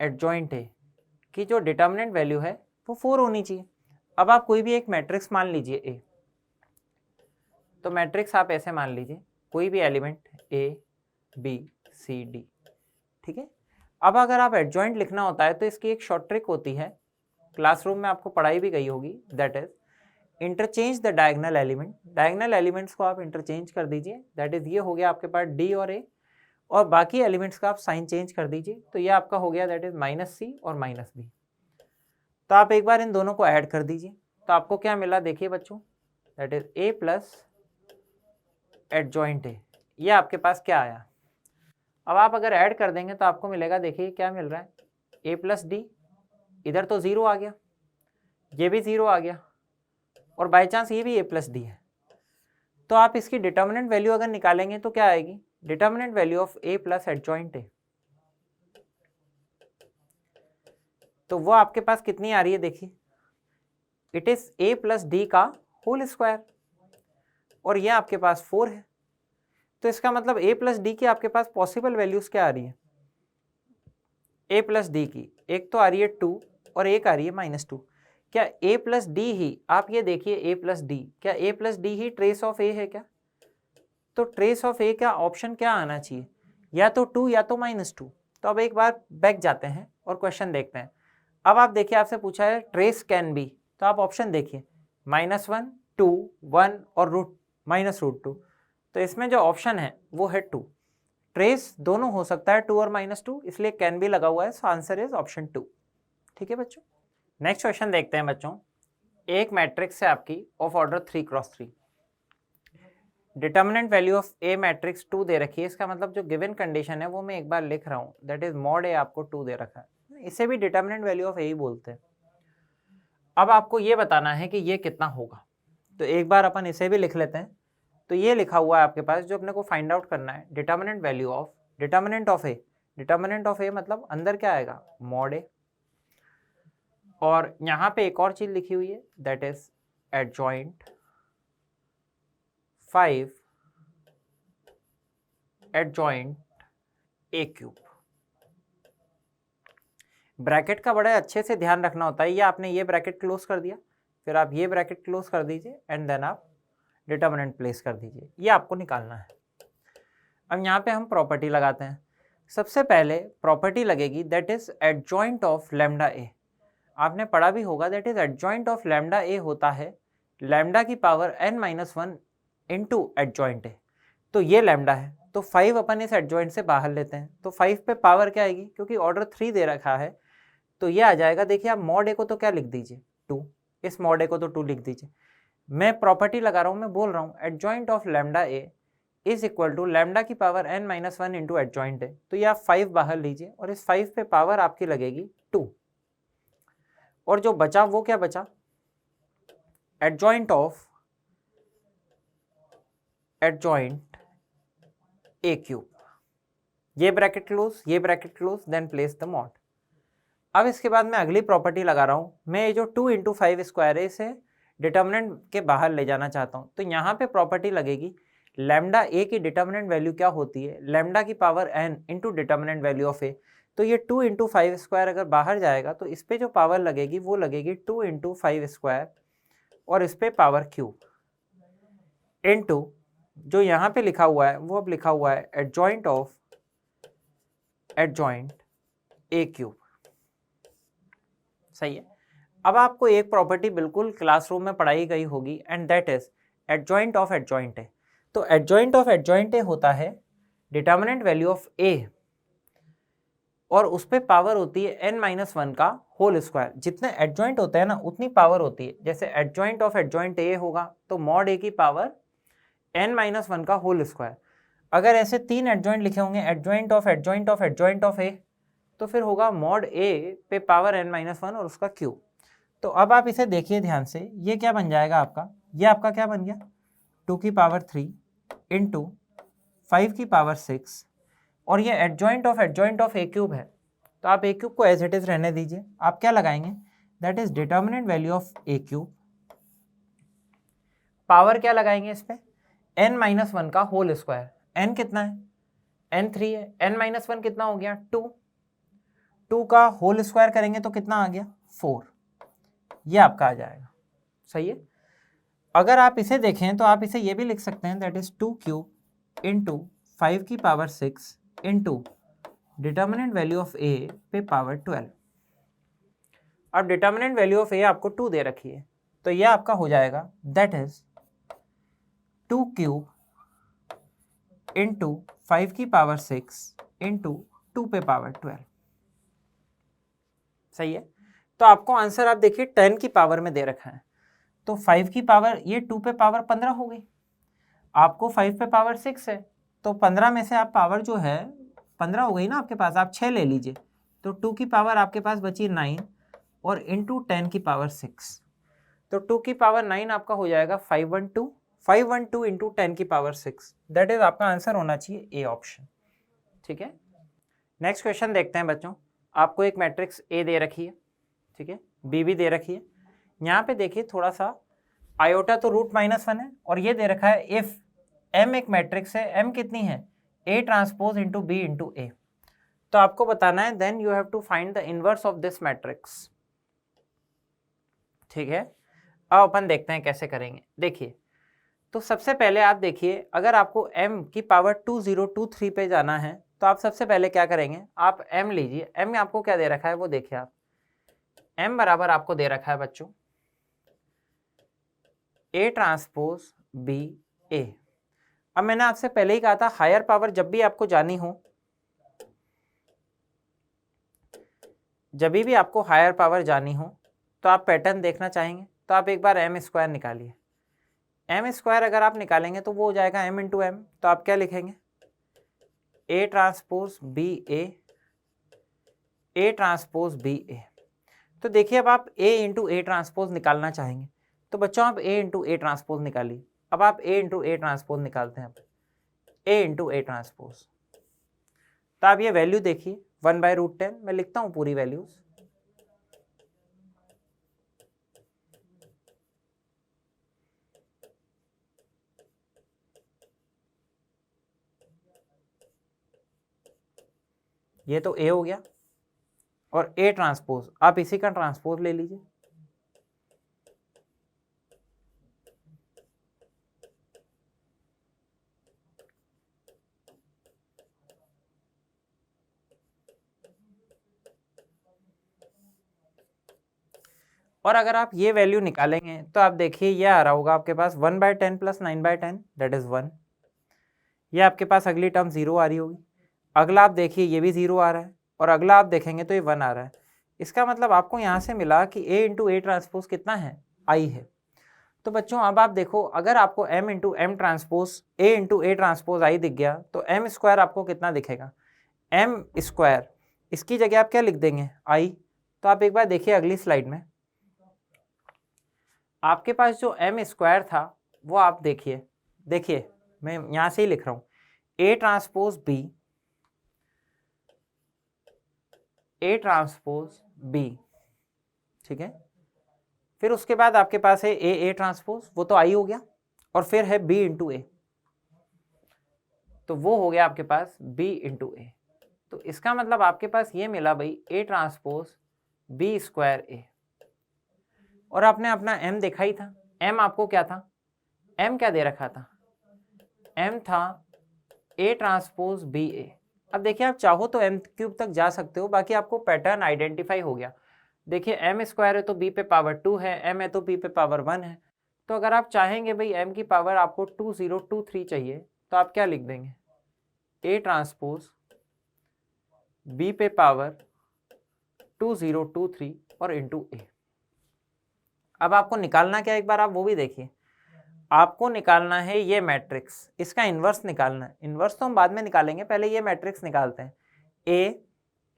adjoint A की जो डिटर्मिनेंट वैल्यू है वो 4 होनी चाहिए। अब आप कोई भी एक मैट्रिक्स मान लीजिए ए। तो मैट्रिक्स आप ऐसे मान लीजिए, कोई भी element A B C D, ठीक है। अब अगर आप एडजॉइंट लिखना होता है तो इसकी एक शॉर्ट ट्रिक होती है, क्लासरूम में आपको पढ़ाई भी गई होगी, that is interchange the diagonal element. Diagonal elements को आप इंटरचेंज कर दीजिए, दैट इज ये हो गया आपके पास डी और ए, और बाकी एलिमेंट्स का आप साइन चेंज कर दीजिए। तो ये आपका हो गया दैट इज -c और -b। तो आप एक बार इन दोनों को ऐड कर दीजिए, तो आपको क्या मिला, देखिए बच्चों, that is A plus adjoint A, ये आपके पास क्या आया। अब आप अगर ऐड कर देंगे तो आपको मिलेगा, देखिए क्या मिल रहा है, ए प्लस डी, इधर तो 0 आ गया, ये भी 0 आ गया, और बाय चांस ये भी ए प्लस डी है। तो आप इसकी डिटर्मिनेंट वैल्यू अगर निकालेंगे तो क्या आएगी, determinant value of A plus adjoint A, तो वो आपके पास कितनी आ रही है, देखिए it is a plus D का होल स्क्वायर, और ये आपके पास 4 है। तो इसका मतलब ए प्लस डी की आपके पास पॉसिबल वैल्यूज क्या आ रही है, ए प्लस डी की एक तो आ रही है 2 और एक आ रही है -2। क्या ए प्लस डी ही, आप ये देखिए ए प्लस डी, क्या ए प्लस डी ही ट्रेस ऑफ ए है क्या। तो ट्रेस ऑफ ए का ऑप्शन क्या आना चाहिए, या तो 2 या तो -2। तो अब एक बार बैक जाते हैं और क्वेश्चन देखते हैं। अब आप देखिए आपसे पूछा है ट्रेस कैन बी, तो आप ऑप्शन देखिए -1, 2, 1 और -√2। तो इसमें जो ऑप्शन है वो है 2। ट्रेस दोनों हो सकता है 2 और -2, इसलिए कैन बी लगा हुआ है, सो आंसर इज ऑप्शन 2। ठीक है बच्चों, नेक्स्ट क्वेश्चन देखते हैं बच्चों। एक मैट्रिक्स है आपकी of order 3x3, determinant value of A matrix 2 दे रखी है। इसका मतलब जो गिवन कंडीशन है वो मैं एक बार लिख रहा हूँ, दैट इज मॉड ए आपको 2 दे रखा है, इसे भी डिटर्मिनेंट वैल्यू ऑफ ए ही बोलते हैं। अब आपको ये बताना है कि ये कितना होगा, तो एक बार अपन इसे भी लिख लेते हैं। तो ये लिखा हुआ है आपके पास, जो अपने को फाइंड आउट करना है, determinant value of determinant of A. Determinant of A मतलब अंदर क्या आएगा, मॉड ए, और यहाँ पे एक और चीज लिखी हुई है that is adjoint 5 adjoint A cube. Bracket का बड़ा अच्छे से ध्यान रखना होता है। ये आपने ये ब्रैकेट क्लोज कर दिया, फिर आप ये ब्रैकेट क्लोज कर दीजिए एंड देन आप डिटर्मिनेंट प्लेस कर दीजिए, ये आपको निकालना है। अब यहाँ पे हम प्रॉपर्टी लगाते हैं। सबसे पहले प्रॉपर्टी लगेगी that is adjoint of lambda A. आपने पढ़ा भी होगा that is adjoint of lambda A होता है लैम्डा की power n-1 into adjoint A. तो ये लैम्डा है, तो 5 अपन इस एडजॉइंट से बाहर लेते हैं, तो 5 पे पावर क्या आएगी, क्योंकि ऑर्डर 3 दे रखा है तो ये आ जाएगा। देखिए आप मॉड ए को तो क्या लिख दीजिए 2, इस मॉड ए को तो 2 लिख दीजिए। मैं प्रॉपर्टी लगा रहा हूँ, मैं बोल रहा हूँ adjoint of lambda A is equal to lambda की पावर n-1 इंटू एडजॉइंट है। तो ये आप 5 बाहर लीजिए और इस 5 पे पावर आपकी लगेगी 2, और जो बचा वो क्या बचा, adjoint of adjoint A cube. ये ब्रैकेट क्लोज, ये bracket close, then place the mod. अब इसके बाद मैं अगली प्रॉपर्टी लगा रहा हूँ। मैं ये जो 2 इंटू 5 स्क्वायर है इसे डिटर्मिनेंट के बाहर ले जाना चाहता हूँ, तो यहाँ पे प्रॉपर्टी लगेगी लैम्डा ए की डिटर्मिनेंट वैल्यू क्या होती है, लैम्डा की power n into determinant value of A. तो ये 2 इंटू 5 स्क्वायर अगर बाहर जाएगा तो इस पर जो पावर लगेगी वो लगेगी 2 इंटू 5 स्क्वायर और इस पर पावर क्यूब इंटू जो यहाँ पे लिखा हुआ है वो अब लिखा हुआ है adjoint of adjoint A cube. सही है। अब आपको एक प्रॉपर्टी बिल्कुल क्लासरूम में पढ़ाई गई होगी and that is adjoint of adjoint ए। तो एडजॉइंट ऑफ एडजॉइंट ए होता है डिटर्मिनेंट वैल्यू ऑफ ए और उस पर पावर होती है n-1 का होल स्क्वायर। जितने एडजॉइंट होते हैं ना उतनी पावर होती है। जैसे एडजॉइंट ऑफ एडजॉइंट ए होगा तो मॉड ए की पावर n-1 का होल स्क्वायर। अगर ऐसे 3 एडजॉइंट लिखे होंगे adjoint of adjoint of adjoint of A, तो फिर होगा मॉड ए पे पावर n-1 और उसका क्यूब। तो अब आप इसे देखिए ध्यान से, ये क्या बन जाएगा आपका, ये आपका क्या बन गया 2 की पावर 3 इंटू 5 की पावर 6, और ये एडजॉइंट ऑफ ए क्यूब है। तो आप ए क्यूब को एज इट इज रहने दीजिए। आप क्या लगाएंगे, that is determinant value of A cube, power क्या लगाएंगे इस पे n-1 का होल स्क्वायर। n कितना है, n 3 है, n-1 कितना हो गया 2, 2 का होल स्क्वायर करेंगे तो कितना आ गया 4, ये आपका आ जाएगा। सही है। अगर आप इसे देखें तो आप इसे ये भी लिख सकते हैं दैट इज 2 क्यूब इंटू 5 की power 6 into determinant value of A पे पावर 12। अब डिटर्मिनेंट वैल्यू ऑफ ए आपको 2 दे रखी है, तो ये आपका हो जाएगा दैट इज 2 क्यूब इंटू 5 की पावर 6 इंटू 2 पे पावर 12। सही है। तो आपको आंसर आप देखिए 10 की पावर में दे रखा है, तो 5 की पावर ये 2 पे पावर 15 हो गई, आपको 5 पे पावर 6 है, तो 15 में से आप पावर जो है 15 हो गई ना आपके पास, आप 6 ले लीजिए, तो 2 की पावर आपके पास बची 9 और इंटू 10 की पावर 6, तो 2 की पावर 9 आपका हो जाएगा 512 इंटू 10 की पावर 6। दैट इज आपका आंसर होना चाहिए ए ऑप्शन। ठीक है। नेक्स्ट क्वेश्चन देखते हैं बच्चों। आपको एक मैट्रिक्स ए दे रखी है, ठीक है, बी भी दे रखी है। यहाँ पे देखिए थोड़ा सा आयोटा तो √-1 है, और ये दे रखा है इफ m एक मैट्रिक्स है, m कितनी है A transpose into B into A. तो आपको बताना है then you have to find the inverse of this matrix. ठीक है। अब अपन देखते हैं कैसे करेंगे। देखिए तो सबसे पहले आप देखिए, अगर आपको m की पावर 2023 पे जाना है तो आप सबसे पहले क्या करेंगे, आप m लीजिए। m में आपको क्या दे रखा है वो देखिए आप, m बराबर आपको दे रखा है बच्चों A ट्रांसपोज बी ए। अब मैंने आपसे पहले ही कहा था हायर पावर जब भी आपको जानी हो, जब भी आपको हायर पावर जानी हो तो आप पैटर्न देखना चाहेंगे तो आप एक बार m स्क्वायर निकालिए। m स्क्वायर अगर आप निकालेंगे तो वो हो जाएगा m इंटू एम। तो आप क्या लिखेंगे, A transpose B A transpose B A. तो देखिए अब आप A इंटू ए ट्रांसपोज निकालना चाहेंगे तो बच्चों आप A इंटू ए ट्रांसपोज निकालिए। अब आप A इंटू ए ट्रांसपोज निकालते हैं, A इंटू ए ट्रांसपोज, तो आप ये वैल्यू देखिए 1/√10। मैं लिखता हूँ पूरी वैल्यूज, ये तो ए हो गया, और ए ट्रांसपोज आप इसी का ट्रांसपोज ले लीजिए। और अगर आप ये वैल्यू निकालेंगे तो आप देखिए ये आ रहा होगा आपके पास 1/10 प्लस 9/10 दैट इज 1। ये आपके पास अगली टर्म 0 आ रही होगी। अगला आप देखिए ये भी 0 आ रहा है, और अगला आप देखेंगे तो ये 1 आ रहा है। इसका मतलब आपको यहाँ से मिला कि a इंटू ए ट्रांसपोज कितना है, आई है। तो बच्चों अब आप देखो, अगर आपको m into M transpose a into A transpose I दिख गया तो m स्क्वायर आपको कितना दिखेगा, m स्क्वायर, इसकी जगह आप क्या लिख देंगे, i। तो आप एक बार देखिए अगली स्लाइड में आपके पास जो m स्क्वायर था वो आप देखिए, देखिए मैं यहाँ से ही लिख रहा हूँ a ट्रांसपोज b, ठीक है। फिर उसके बाद आपके पास है ए ट्रांसपोज, वो तो आई हो गया, और फिर है b इंटू ए, तो वो हो गया आपके पास b इंटू ए। तो इसका मतलब आपके पास ये मिला भाई a ट्रांसपोज b स्क्वायर ए। और आपने अपना m देखा ही था, m आपको क्या था, m क्या दे रखा था, m था a ट्रांसपोज b ए। अब देखिए आप चाहो तो m क्यूब तक जा सकते हो, बाकी आपको पैटर्न आइडेंटिफाई हो गया। देखिए m स्क्वायर है तो b पे पावर 2 है, m है तो b पे पावर 1 है। तो अगर आप चाहेंगे भाई m की पावर आपको 2023 चाहिए तो आप क्या लिख देंगे, a ट्रांसपोज b पे पावर 2023 और इंटू ए। अब आपको निकालना क्या, एक बार आप वो भी देखिए, आपको निकालना है ये मैट्रिक्स, इसका इन्वर्स निकालना है। इन्वर्स तो हम बाद में निकालेंगे, पहले ये मैट्रिक्स निकालते हैं। ए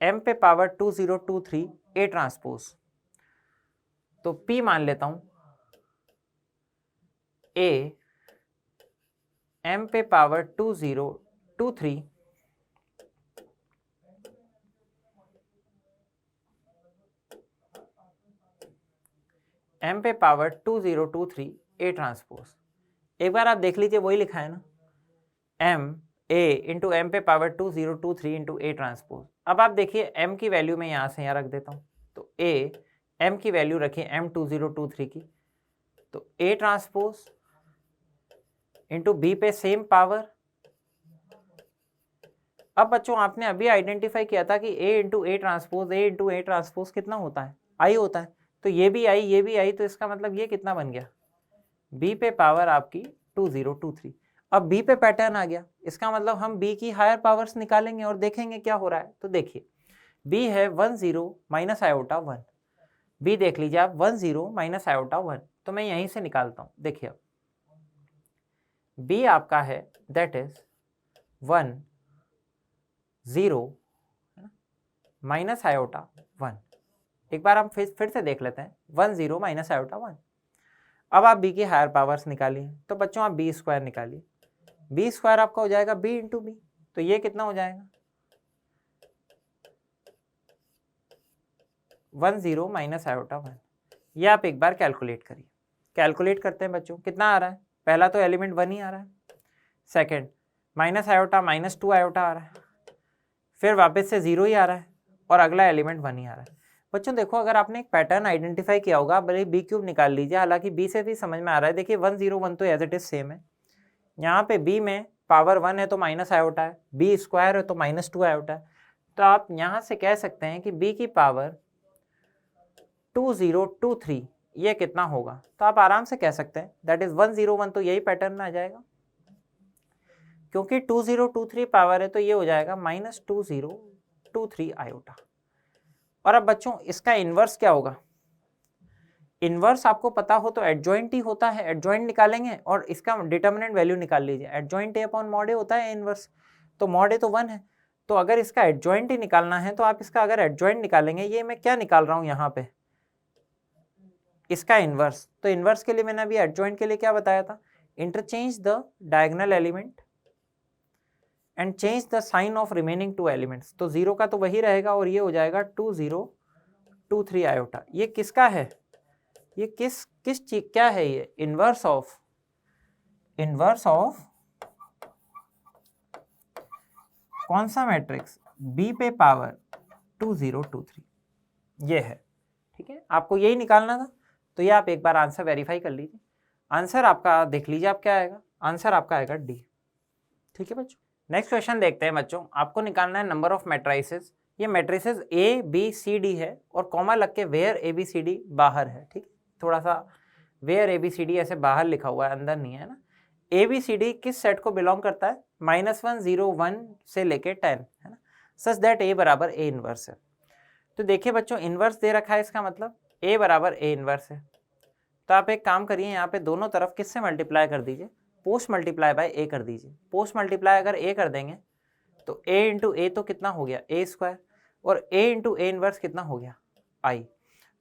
m पे पावर 2023 ए ट्रांसपोज, तो p मान लेता हूं a m पे पावर 2023 m पे पावर 2023 ए ट्रांसपोज। एक बार आप देख लीजिए वही लिखा है ना, m a इंटू एम पे पावर 2023 इंटू ए ट्रांसपोज। अब आप देखिए m की वैल्यू मैं यहाँ से यहाँ रख देता हूँ, तो a m की वैल्यू रखिए m 2023 की, तो a ट्रांसपोज इंटू b पे सेम पावर। अब बच्चों आपने अभी आइडेंटिफाई किया था कि a इंटू ए ट्रांसपोज कितना होता है, i होता है। तो ये भी आई, ये भी आई, तो इसका मतलब ये कितना बन गया, b पे पावर आपकी 2023। अब b पे पैटर्न आ गया, इसका मतलब हम b की हायर पावर्स निकालेंगे और देखेंगे क्या हो रहा है। तो देखिए b है 10 माइनस आयोटा 1, b देख लीजिए आप 10 माइनस आयोटा 1, तो मैं यहीं से निकालता हूँ। देखिए अब b आपका है दैट इज 10 माइनस आयोटा 1। एक बार हम फिर से देख लेते हैं, 10 माइनस आयोटा 1। अब आप b की हायर पावर्स निकालिए, तो बच्चों आप b स्क्वायर निकालिए, b स्क्वायर आपका हो जाएगा b इंटू बी, तो ये कितना हो जाएगा 10 माइनस आयोटा 1। ये आप एक बार कैलकुलेट करिए। कैलकुलेट करते हैं बच्चों, कितना आ रहा है, पहला तो एलिमेंट 1 ही आ रहा है, सेकंड माइनस आयोटा -2 आयोटा आ रहा है, फिर वापस से 0 ही आ रहा है, और अगला एलिमेंट 1 ही आ रहा है। बच्चों देखो अगर आपने एक पैटर्न आइडेंटिफाई किया होगा, भले बी क्यूब निकाल लीजिए, हालांकि बी से भी समझ में आ रहा है। देखिए 101 तो एज इट इज सेम है, यहाँ पे बी में पावर 1 है तो माइनस आयोटा है, बी स्क्वायर है तो -2 आयोटा है। तो आप यहाँ से कह सकते हैं कि बी की पावर 2023 ये कितना होगा, तो आप आराम से कह सकते हैं दैट इज 101, तो यही पैटर्न में आ जाएगा, क्योंकि 2023 पावर है तो ये हो जाएगा -2023 आयोटा। और अब बच्चों इसका इन्वर्स क्या होगा, इन्वर्स आपको पता हो तो एडजॉइंट ही होता है, एडजॉइंट निकालेंगे और इसका डिटर्मिनेंट वैल्यू निकाल लीजिए। एडजॉइंट ए अपॉन मॉड ए होता है इन्वर्स, तो मॉड ए तो 1 है, तो अगर इसका एडजॉइंट ही निकालना है तो आप इसका अगर एडजॉइंट निकालेंगे, ये मैं क्या निकाल रहा हूँ यहाँ पे, इसका इन्वर्स। तो इन्वर्स के लिए मैंने अभी एडजॉइंट के लिए क्या बताया था, interchange the diagonal element and change the sign of remaining 2 elements. तो 0 का तो वही रहेगा और ये हो जाएगा 2023 आयोटा। ये किसका है, ये किस चीज क्या है, ये इन्वर्स ऑफ कौन सा मैट्रिक्स, b पे पावर 2023, ये है, ठीक है। आपको यही निकालना था, तो ये आप एक बार आंसर वेरीफाई कर लीजिए। आंसर आपका देख लीजिए आप क्या आएगा, आंसर आपका आएगा डी, ठीक है बच्चों। नेक्स्ट क्वेश्चन देखते हैं बच्चों। आपको निकालना है नंबर ऑफ मैट्रिसेस। ये matrices A B C D है और कॉमा लग के where A B C D बाहर है, ठीक है। थोड़ा सा where A B C D ऐसे बाहर लिखा हुआ है, अंदर नहीं है ना। ए बी सी डी किस सेट को बिलोंग करता है, -1 0 1 से लेके 10, है ना, सच दैट ए बराबर ए इनवर्स है। तो देखिए बच्चों, इनवर्स दे रखा है, इसका मतलब ए बराबर ए इनवर्स है। तो आप एक काम करिए, यहाँ पे दोनों तरफ किससे मल्टीप्लाई कर दीजिए, पोस्ट मल्टीप्लाई बाय ए कर दीजिए। पोस्ट मल्टीप्लाई अगर ए कर देंगे तो ए इंटू ए तो कितना हो गया, ए स्क्वायर, और ए इंटू ए इनवर्स कितना हो गया, आई।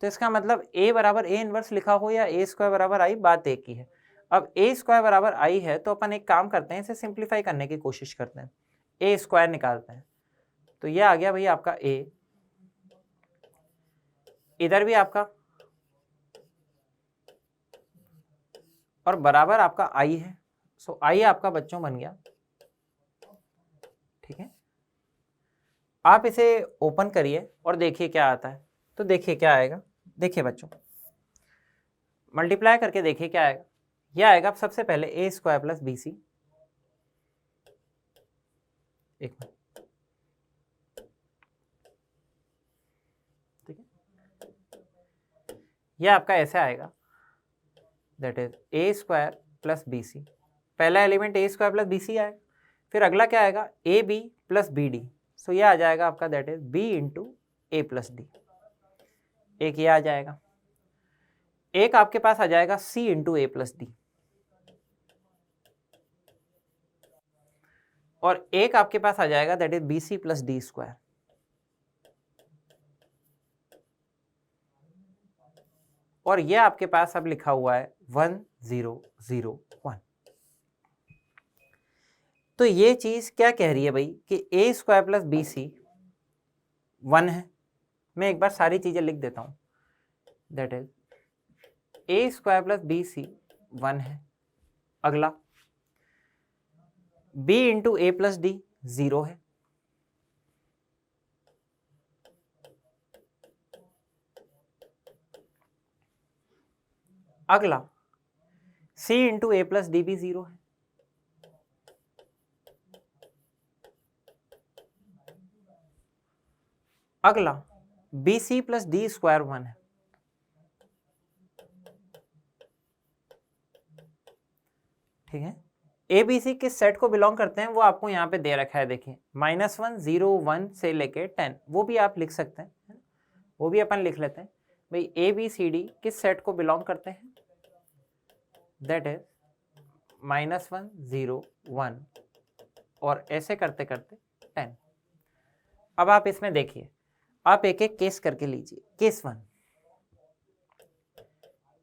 तो इसका मतलब ए बराबर ए इनवर्स लिखा हो या ए स्क्वायर बराबर आई, बात एक ही है। अब ए स्क्वायर बराबर आई है तो अपन एक काम करते हैं, इसे सिंप्लीफाई करने की कोशिश करते हैं, ए स्क्वायर निकालते हैं। तो ये आ गया भाई आपका ए, इधर भी आपका, और बराबर आपका आई है। सो आई आपका बच्चों बन गया, ठीक है। आप इसे ओपन करिए और देखिए क्या आता है। तो देखिए क्या आएगा, देखिए बच्चों मल्टीप्लाई करके देखिए क्या आएगा। यह आएगा सबसे पहले A square plus B C, एक मिनट, ठीक है। यह आपका ऐसे आएगा, that is A square plus B C. पहला element A square plus B C आएगा, फिर अगला क्या आएगा, A B plus B D. So यह आ जाएगा आपका, that is B into A plus D. एक ये आ जाएगा, एक आपके पास आ जाएगा C into A plus D, और एक आपके पास आ जाएगा that is B C plus D square. और ये आपके पास अब लिखा हुआ है 1 0 0 1। तो ये चीज क्या कह रही है भाई कि ए स्क्वायर प्लस बी सी 1 है। मैं एक बार सारी चीजें लिख देता हूं, that is A square plus B C 1 है। अगला b into A plus D 0 है। अगला c into A plus D भी 0 है। अगला B C plus D square 1 है। ठीक है, ए बी सी किस सेट को बिलोंग करते हैं वो आपको यहाँ पे दे रखा है, देखिए -1 0 1 से लेके 10, वो भी आप लिख सकते हैं, वो भी अपन लिख लेते हैं भाई। ए बी सी डी किस सेट को बिलोंग करते हैं, दैट इज -1 0 1, और ऐसे करते करते 10। अब आप इसमें देखिए, आप एक एक केस करके लीजिए। केस 1,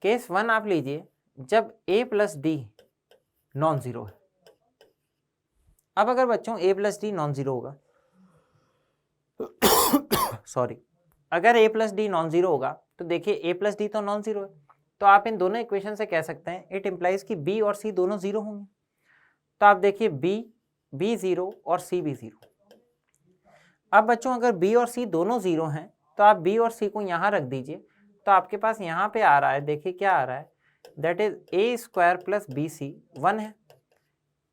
केस 1 आप लीजिए जब a plus D non zero है। अब अगर बच्चों a plus D non zero होगा, सॉरी, अगर a plus D non zero होगा तो देखिए a प्लस डी तो नॉन जीरो है, तो आप इन दोनों इक्वेशन से कह सकते हैं इट इम्प्लाइज कि b और c दोनों जीरो होंगे। तो आप देखिए b जीरो और c भी जीरो। अब बच्चों अगर b और c दोनों जीरो हैं तो आप b और c को यहाँ रख दीजिए, तो आपके पास यहाँ पे आ रहा है, देखिए क्या आ रहा है, that is A square plus B C 1 है।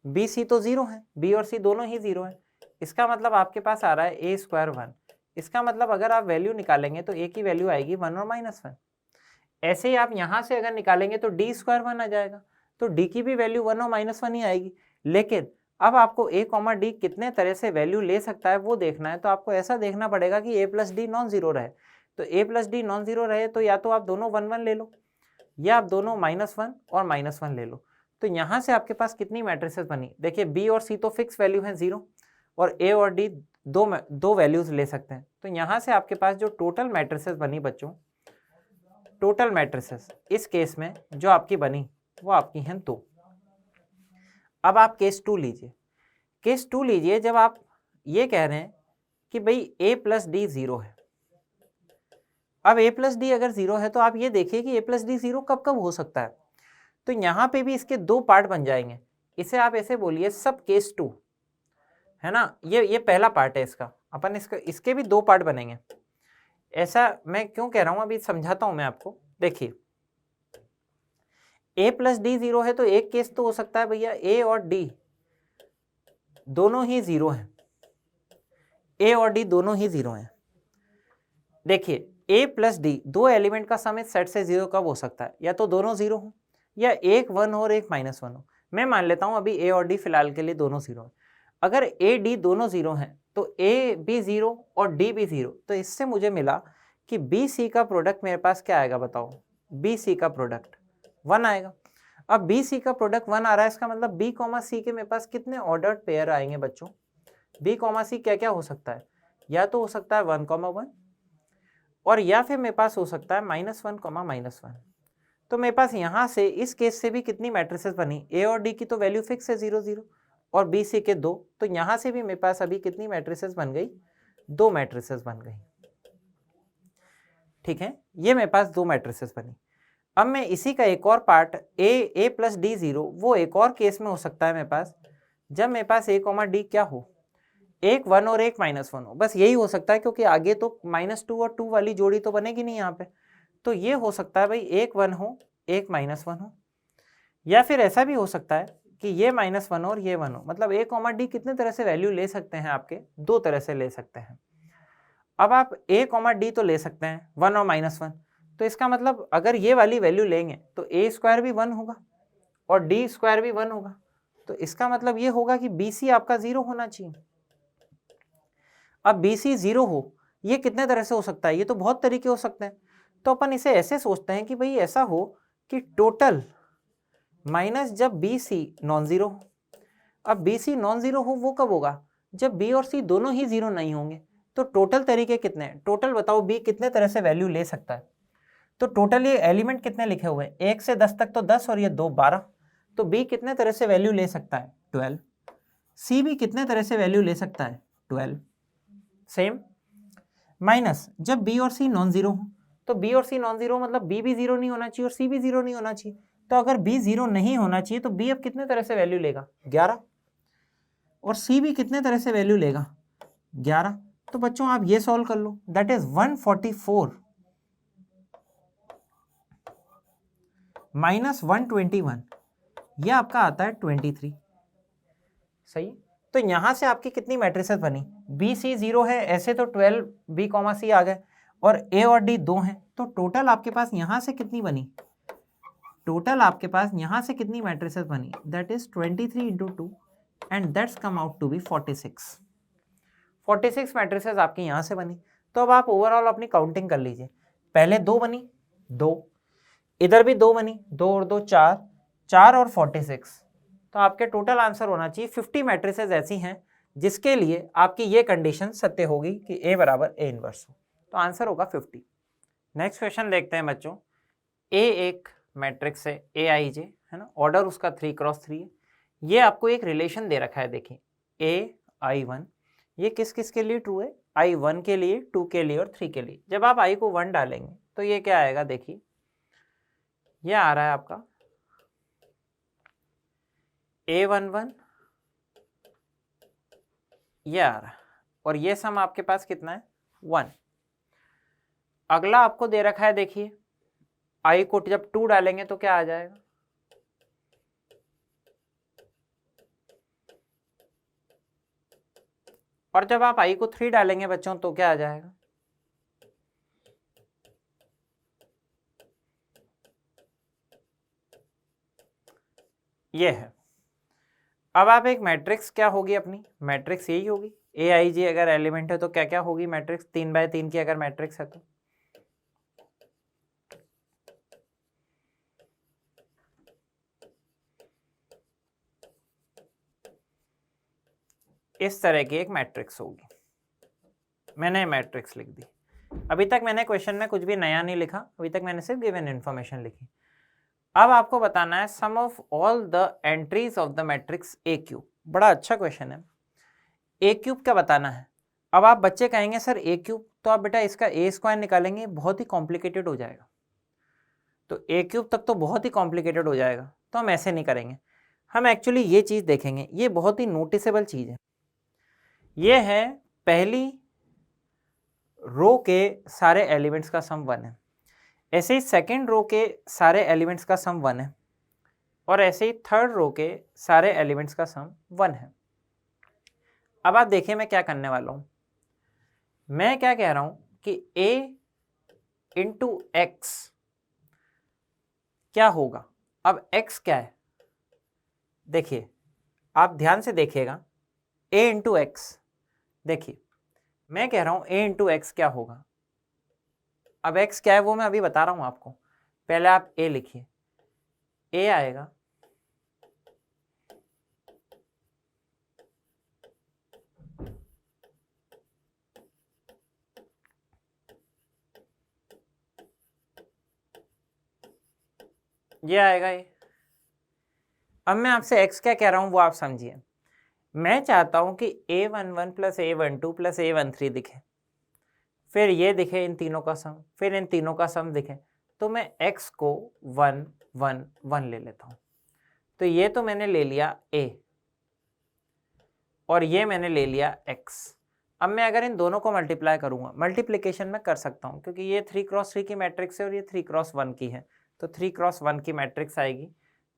बी सी तो जीरो है, बी और सी दोनों ही जीरो है, इसका मतलब आपके पास आ रहा है ए स्क्वायर 1। इसका मतलब अगर आप वैल्यू निकालेंगे तो ए की वैल्यू आएगी 1 और -1। ऐसे ही आप यहाँ से अगर निकालेंगे तो डी स्क्वायर 1 आ जाएगा, तो डी की भी वैल्यू 1 और -1 ही आएगी। लेकिन अब आपको ए कॉमा डी कितने तरह से वैल्यू ले सकता है वो देखना है, तो आपको ऐसा देखना पड़ेगा कि ए प्लस डी नॉन जीरो रहे। तो ए प्लस डी नॉन जीरो रहे तो या तो आप दोनों 1 1 ले लो, या आप दोनों -1 और -1 ले लो। तो यहाँ से आपके पास कितनी मैट्रिसेस बनी, देखिए बी और सी तो फिक्स वैल्यू है 0, और ए और डी दो वैल्यूज ले सकते हैं। तो यहाँ से आपके पास जो टोटल मैट्रिसेस बनी बच्चों, टोटल मैट्रिसेस इस केस में जो आपकी बनी वो आपकी हैं 2। अब आप केस 2 लीजिए। केस 2 लीजिए जब आप ये कह रहे हैं कि भाई a प्लस डी 0 है। अब a प्लस डी अगर 0 है तो आप ये देखिए कि a प्लस डी 0 कब कब हो सकता है। तो यहाँ पे भी इसके 2 पार्ट बन जाएंगे, इसे आप ऐसे बोलिए सब केस 2, है ना। ये पहला पार्ट है इसका, अपन इसके भी दो पार्ट बनेंगे। ऐसा मैं क्यों कह रहा हूं, अभी समझाता हूं मैं आपको। देखिए a प्लस डी जीरो है, तो एक केस तो हो सकता है भैया a और d दोनों ही जीरो हैं, a और d दोनों ही जीरो हैं। देखिए a प्लस डी दो एलिमेंट का सम इस सेट से जीरो कब हो सकता है, या तो दोनों जीरो हो, या एक 1 हो और एक -1 हो। मैं मान लेता हूं अभी a और d फिलहाल के लिए दोनों जीरो है। अगर a d दोनों जीरो हैं तो a भी जीरो और d भी जीरो, तो इससे मुझे मिला कि b c का प्रोडक्ट मेरे पास क्या आएगा बताओ, b c का प्रोडक्ट 1 आएगा। अब b c का प्रोडक्ट 1 आ रहा है, इसका मतलब b, c के मेरे पास कितने ऑर्डर्ड पेयर आएंगे बच्चों, b, c क्या क्या हो सकता है, या तो हो सकता है 1, 1 और या फिर मेरे पास हो सकता है -1, -1। तो मेरे पास यहाँ से इस केस से भी कितनी मैट्रिसेस बनी, a और d की तो वैल्यू फिक्स है 0, 0 और b c के 2, तो यहाँ से भी मेरे पास अभी कितनी मैट्रिसेस बन गई, 2 मैट्रिसेस बन गई। ठीक है, ये मेरे पास 2 मैट्रिसेस बनी। अब मैं इसी का एक और part a plus D zero, वो एक और केस में हो सकता है मेरे पास, जब मेरे पास a, d क्या हो, एक 1 और एक -1 हो। बस यही हो सकता है, क्योंकि आगे तो -2 और 2 वाली जोड़ी तो बनेगी नहीं यहाँ पे। तो ये हो सकता है भाई एक 1 हो एक -1 हो, या फिर ऐसा भी हो सकता है कि ये -1 और ये 1 हो। मतलब a, d कितने तरह से वैल्यू ले सकते हैं आपके, 2 तरह से ले सकते हैं। अब आप a, d तो ले सकते हैं 1 और -1, तो इसका मतलब अगर ये वाली वैल्यू लेंगे तो a स्क्वायर भी 1 होगा और d स्क्वायर भी 1 होगा। तो इसका मतलब ये होगा कि BC आपका 0 होना चाहिए। अब BC 0 हो, ये कितने तरह से हो सकता है, ये तो बहुत तरीके हो सकते हैं। तो अपन इसे ऐसे सोचते हैं कि भाई ऐसा हो कि टोटल माइनस जब BC नॉन जीरो हो। अब BC नॉन जीरो हो वो कब होगा, जब B और C दोनों ही जीरो नहीं होंगे। तो टोटल तरीके कितने हैं, टोटल बताओ B कितने तरह से वैल्यू ले सकता है। तो टोटल ये एलिमेंट कितने लिखे हुए हैं, 1 से 10 तक तो 10 और ये 2 12, तो B कितने तरह से वैल्यू ले सकता है 12। C भी कितने तरह से वैल्यू ले सकता है 12। सेम माइनस जब B और C नॉन जीरो हो, तो B और C नॉन जीरो मतलब B भी जीरो नहीं होना चाहिए और C भी जीरो नहीं होना चाहिए। तो अगर B जीरो नहीं होना चाहिए तो B अब कितने तरह से वैल्यू लेगा 11, और C भी कितने तरह से वैल्यू लेगा 11। तो बच्चों आप ये सॉल्व कर लो, दैट इज 144 माइनस 121, ये आपका आता है 23। सही। तो यहां से आपकी कितनी मैट्रिसेस बनी, बी सी 0 है, ऐसे तो 12 B, C आ गए और A और D 2 हैं। तो टोटल आपके पास यहां से कितनी बनी, टोटल आपके पास यहां से कितनी मैट्रिसेस बनी, that is 23 into 2 and that's come out to be 46। 46 matrices आपकी यहां से बनी। तो अब आप ओवरऑल अपनी काउंटिंग कर लीजिए, पहले 2 बनी, 2 इधर भी 2 बनी, 2 और 2 4, 4 और 46। तो आपके टोटल आंसर होना चाहिए 50 मैट्रिसेस ऐसी हैं जिसके लिए आपकी ये कंडीशन सत्य होगी कि A बराबर A इनवर्स हो। तो आंसर होगा 50। नेक्स्ट क्वेश्चन देखते हैं बच्चों। A एक मैट्रिक्स है AIJ, है ना, ऑर्डर उसका 3x3 है। ये आपको एक रिलेशन दे रखा है, देखिए AI1, ये किस किस के लिए ट्रू है, I1 के लिए, 2 के लिए और 3 के लिए। जब आप I को 1 डालेंगे तो ये क्या आएगा, देखिए ये आ रहा है आपका A11, ये आ रहा है, और ये सम आपके पास कितना है 1। अगला आपको दे रखा है, देखिए I को जब 2 डालेंगे तो क्या आ जाएगा, और जब आप I को 3 डालेंगे बच्चों तो क्या आ जाएगा, ये है। अब आप एक मैट्रिक्स क्या होगी अपनी, मैट्रिक्स यही होगी AIJ अगर एलिमेंट है तो क्या क्या होगी मैट्रिक्स, 3x3 की अगर मैट्रिक्स है तो इस तरह की एक मैट्रिक्स होगी। मैंने मैट्रिक्स लिख दी। अभी तक मैंने क्वेश्चन में कुछ भी नया नहीं लिखा, अभी तक मैंने सिर्फ गिवन इन्फॉर्मेशन लिखी। अब आपको बताना है sum of all the entries of the matrix A cube. बड़ा अच्छा क्वेश्चन है। ए क्यूब क्या बताना है। अब आप बच्चे कहेंगे सर ए क्यूब, तो आप बेटा इसका ए स्क्वायर निकालेंगे, बहुत ही कॉम्प्लिकेटेड हो जाएगा। तो ए क्यूब तक तो बहुत ही कॉम्प्लिकेटेड हो जाएगा, तो हम ऐसे नहीं करेंगे। हम एक्चुअली ये चीज़ देखेंगे, ये बहुत ही नोटिसेबल चीज़ है। ये है पहली रो के सारे एलिमेंट्स का सम 1 है, ऐसे ही सेकेंड रो के सारे एलिमेंट्स का सम 1 है, और ऐसे ही थर्ड रो के सारे एलिमेंट्स का सम 1 है। अब आप देखिए मैं क्या करने वाला हूं, मैं क्या कह रहा हूं कि a इंटू एक्स क्या होगा। अब x क्या है, देखिए आप ध्यान से देखिएगा, a इंटू एक्स, देखिए मैं कह रहा हूं a इंटू एक्स क्या होगा। अब x क्या है वो मैं अभी बता रहा हूं आपको, पहले आप a लिखिए, a आएगा ये आएगा ये। अब मैं आपसे x क्या कह रहा हूं वो आप समझिए, मैं चाहता हूं कि a11 plus a12 plus a13 दिखे, फिर ये दिखे इन तीनों का सम, फिर इन तीनों का सम दिखे, तो मैं x को 1 1 1 ले लेता हूं। तो ये तो मैंने ले लिया a और ये मैंने ले लिया x। अब मैं अगर इन दोनों को मल्टीप्लाई करूंगा, मल्टीप्लिकेशन में कर सकता हूं क्योंकि ये 3x3 की मैट्रिक्स है और ये 3x1 की है, तो 3x1 की मैट्रिक्स आएगी।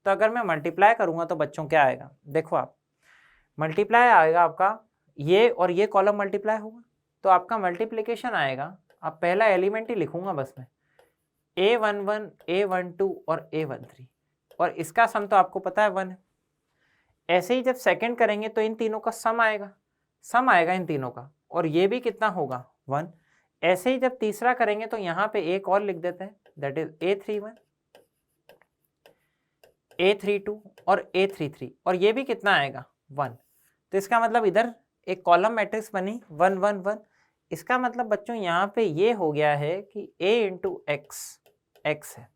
तो अगर मैं मल्टीप्लाई करूंगा तो बच्चों क्या आएगा, देखो आप मल्टीप्लाई आएगा आपका, ये और ये कॉलम मल्टीप्लाई होगा तो आपका मल्टीप्लिकेशन आएगा, अब पहला एलिमेंट ही लिखूंगा बस मैं, a11 a12 और a13, और इसका सम तो आपको पता है 1 है। ऐसे ही जब सेकंड करेंगे तो इन तीनों का सम आएगा इन तीनों का, और ये भी कितना होगा 1। ऐसे ही जब तीसरा करेंगे तो यहाँ पे एक और लिख देते हैं, दैट इज a31 a32 और a33, और ये भी कितना आएगा 1। तो इसका मतलब इधर एक कॉलम मैट्रिक्स बनी 1 1 1। इसका मतलब बच्चों यहाँ पे ये हो गया है कि a इंटू एक्स है,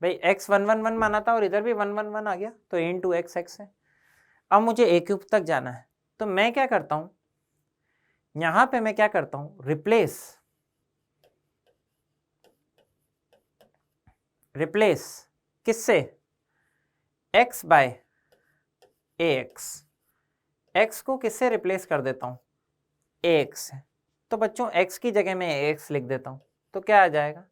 भाई x 1 1 1 माना था और इधर भी 1 1 1 आ गया, तो a इंटू एक्स है। अब मुझे a क्यूब तक जाना है, तो मैं क्या करता हूँ, यहाँ पे मैं क्या करता हूँ, रिप्लेस किससे, x बाय ax, x को किससे रिप्लेस कर देता हूँ, ax से। तो बच्चों x की जगह मैं ax लिख देता हूँ, तो क्या आ जाएगा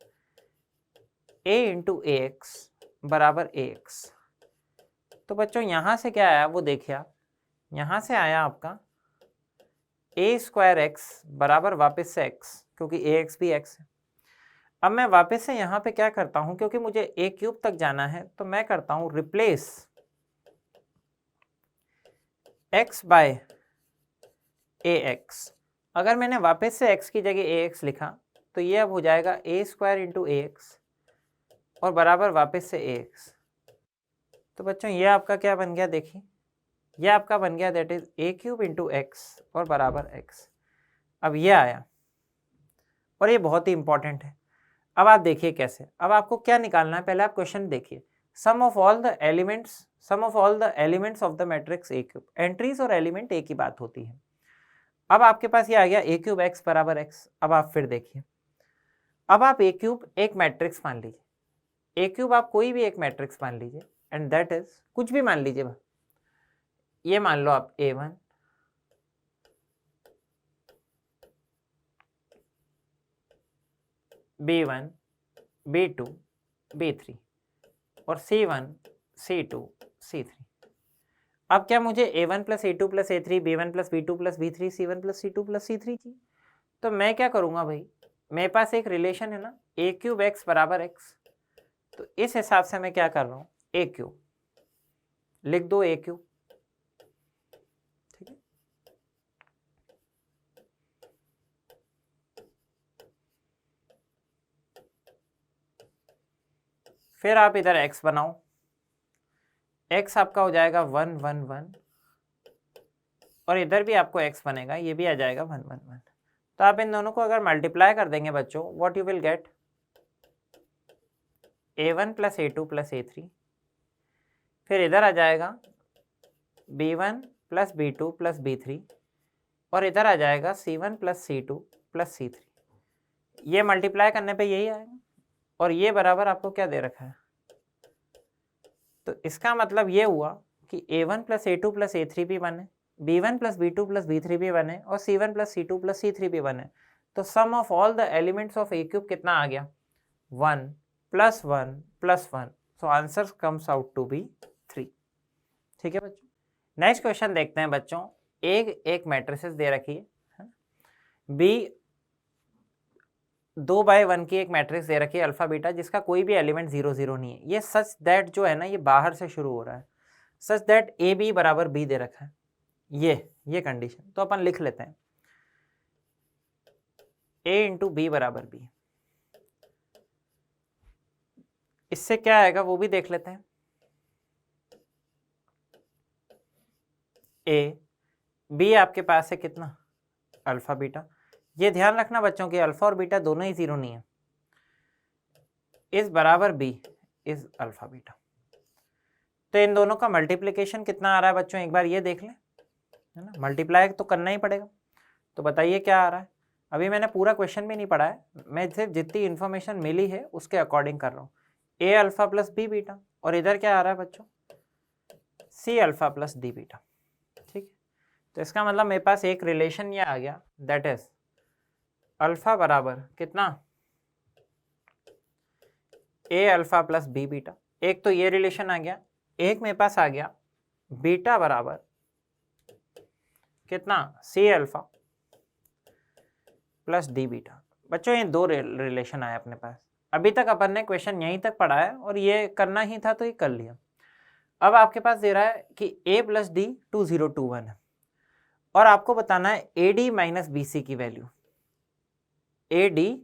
a इंटू ax बराबर ax। तो बच्चों यहाँ से क्या आया वो देखिए आप, यहाँ से आया आपका a स्क्वायर x बराबर वापस से x, क्योंकि ax भी x है। अब मैं वापस से यहाँ पे क्या करता हूँ, क्योंकि मुझे a क्यूब तक जाना है, तो मैं करता हूँ रिप्लेस x बाय ax। अगर मैंने वापस से x की जगह ax लिखा तो ये अब हो जाएगा a स्क्वायर इंटू ax और बराबर वापस से ax। तो बच्चों ये आपका क्या बन गया, देखिए ये आपका बन गया that is a cube into x और बराबर x। अब ये आया और ये बहुत ही इंपॉर्टेंट है। अब आप देखिए कैसे, अब आपको क्या निकालना है, पहले आप क्वेश्चन देखिए, sum of all the elements of the matrix A cube. Entries और एलिमेंट एक ही बात होती है। अब आपके पास ये आ गया a क्यूब x बराबर x। अब आप फिर देखिए, अब आप a क्यूब एक मैट्रिक्स मान लीजिए, a क्यूब आप कोई भी एक मैट्रिक्स मान लीजिए, एंड दैट इज कुछ भी मान लीजिए, ये मान लो आप a1 b1 b2 b3 और c1 c2 c3। अब क्या मुझे a1 plus a2 plus a3 b1 plus b2 plus b3 c1 plus c2 plus c3 चाहिए, तो मैं क्या करूंगा भाई, मेरे पास एक रिलेशन है ना a क्यूब x बराबर x, तो इस हिसाब से मैं क्या कर रहा हूँ, a क्यूब लिख दो, a क्यूब, ठीक है। फिर आप इधर x बनाओ, x आपका हो जाएगा 1 1 1 और इधर भी आपको x बनेगा, ये भी आ जाएगा 1 1 1। तो आप इन दोनों को अगर मल्टीप्लाई कर देंगे बच्चों, what you will gate a1 plus a2 plus a3, फिर इधर आ जाएगा b1 plus b2 plus b3 और इधर आ जाएगा c1 plus c2 plus c3। ये मल्टीप्लाई करने पे यही आएगा, और ये बराबर आपको क्या दे रखा है, तो इसका मतलब ये हुआ कि a1 plus a2 plus a3 भी 1 है, b1 plus b2 plus b3 भी 1 है और c1 plus c2 plus c3 भी 1 है, तो sum of all the elements of A cube कितना आ गया 1 plus 1 plus 1, so answer comes out to be 3। ठीक है बच्चों, नेक्स्ट क्वेश्चन देखते हैं बच्चों। एक मैट्रिसेस दे रखी है, बी 2/1 की एक मैट्रिक्स दे रखी है अल्फा बीटा, जिसका कोई भी एलिमेंट 0 0 नहीं है। ये सच दैट जो है ना, ये बाहर से शुरू हो रहा है, सच दैट ए बी बराबर बी दे रखा है, ये कंडीशन। तो अपन लिख लेते हैं ए इंटू बी बराबर बी। इससे क्या आएगा वो भी देख लेते हैं। ए बी आपके पास है कितना अल्फा बीटा। ये ध्यान रखना बच्चों कि अल्फा और बीटा दोनों ही 0 नहीं है। इस बराबर बी इज अल्फा बीटा। तो इन दोनों का मल्टीप्लिकेशन कितना आ रहा है बच्चों, एक बार ये देख लें, है ना। मल्टीप्लाई तो करना ही पड़ेगा। तो बताइए क्या आ रहा है। अभी मैंने पूरा क्वेश्चन भी नहीं पढ़ा है, मैं सिर्फ जितनी इन्फॉर्मेशन मिली है उसके अकॉर्डिंग कर रहा हूँ। A alpha plus B beta, और इधर क्या आ रहा है बच्चों, C alpha plus D beta. ठीक है, तो इसका मतलब मेरे पास एक रिलेशन ये आ गया, दैट इज अल्फा बराबर कितना ए अल्फा प्लस बी बीटा। एक तो ये रिलेशन आ गया, एक मेरे पास आ गया बीटा बराबर कितना C alpha plus D beta. बच्चों ये दो रिलेशन आए अपने पास। अभी तक अपन ने क्वेश्चन यहीं तक पढ़ा है और ये करना ही था तो ये कर लिया। अब आपके पास दे रहा है कि a प्लस डी 2021 है और आपको बताना है A D minus B C की वैल्यू। ए डी,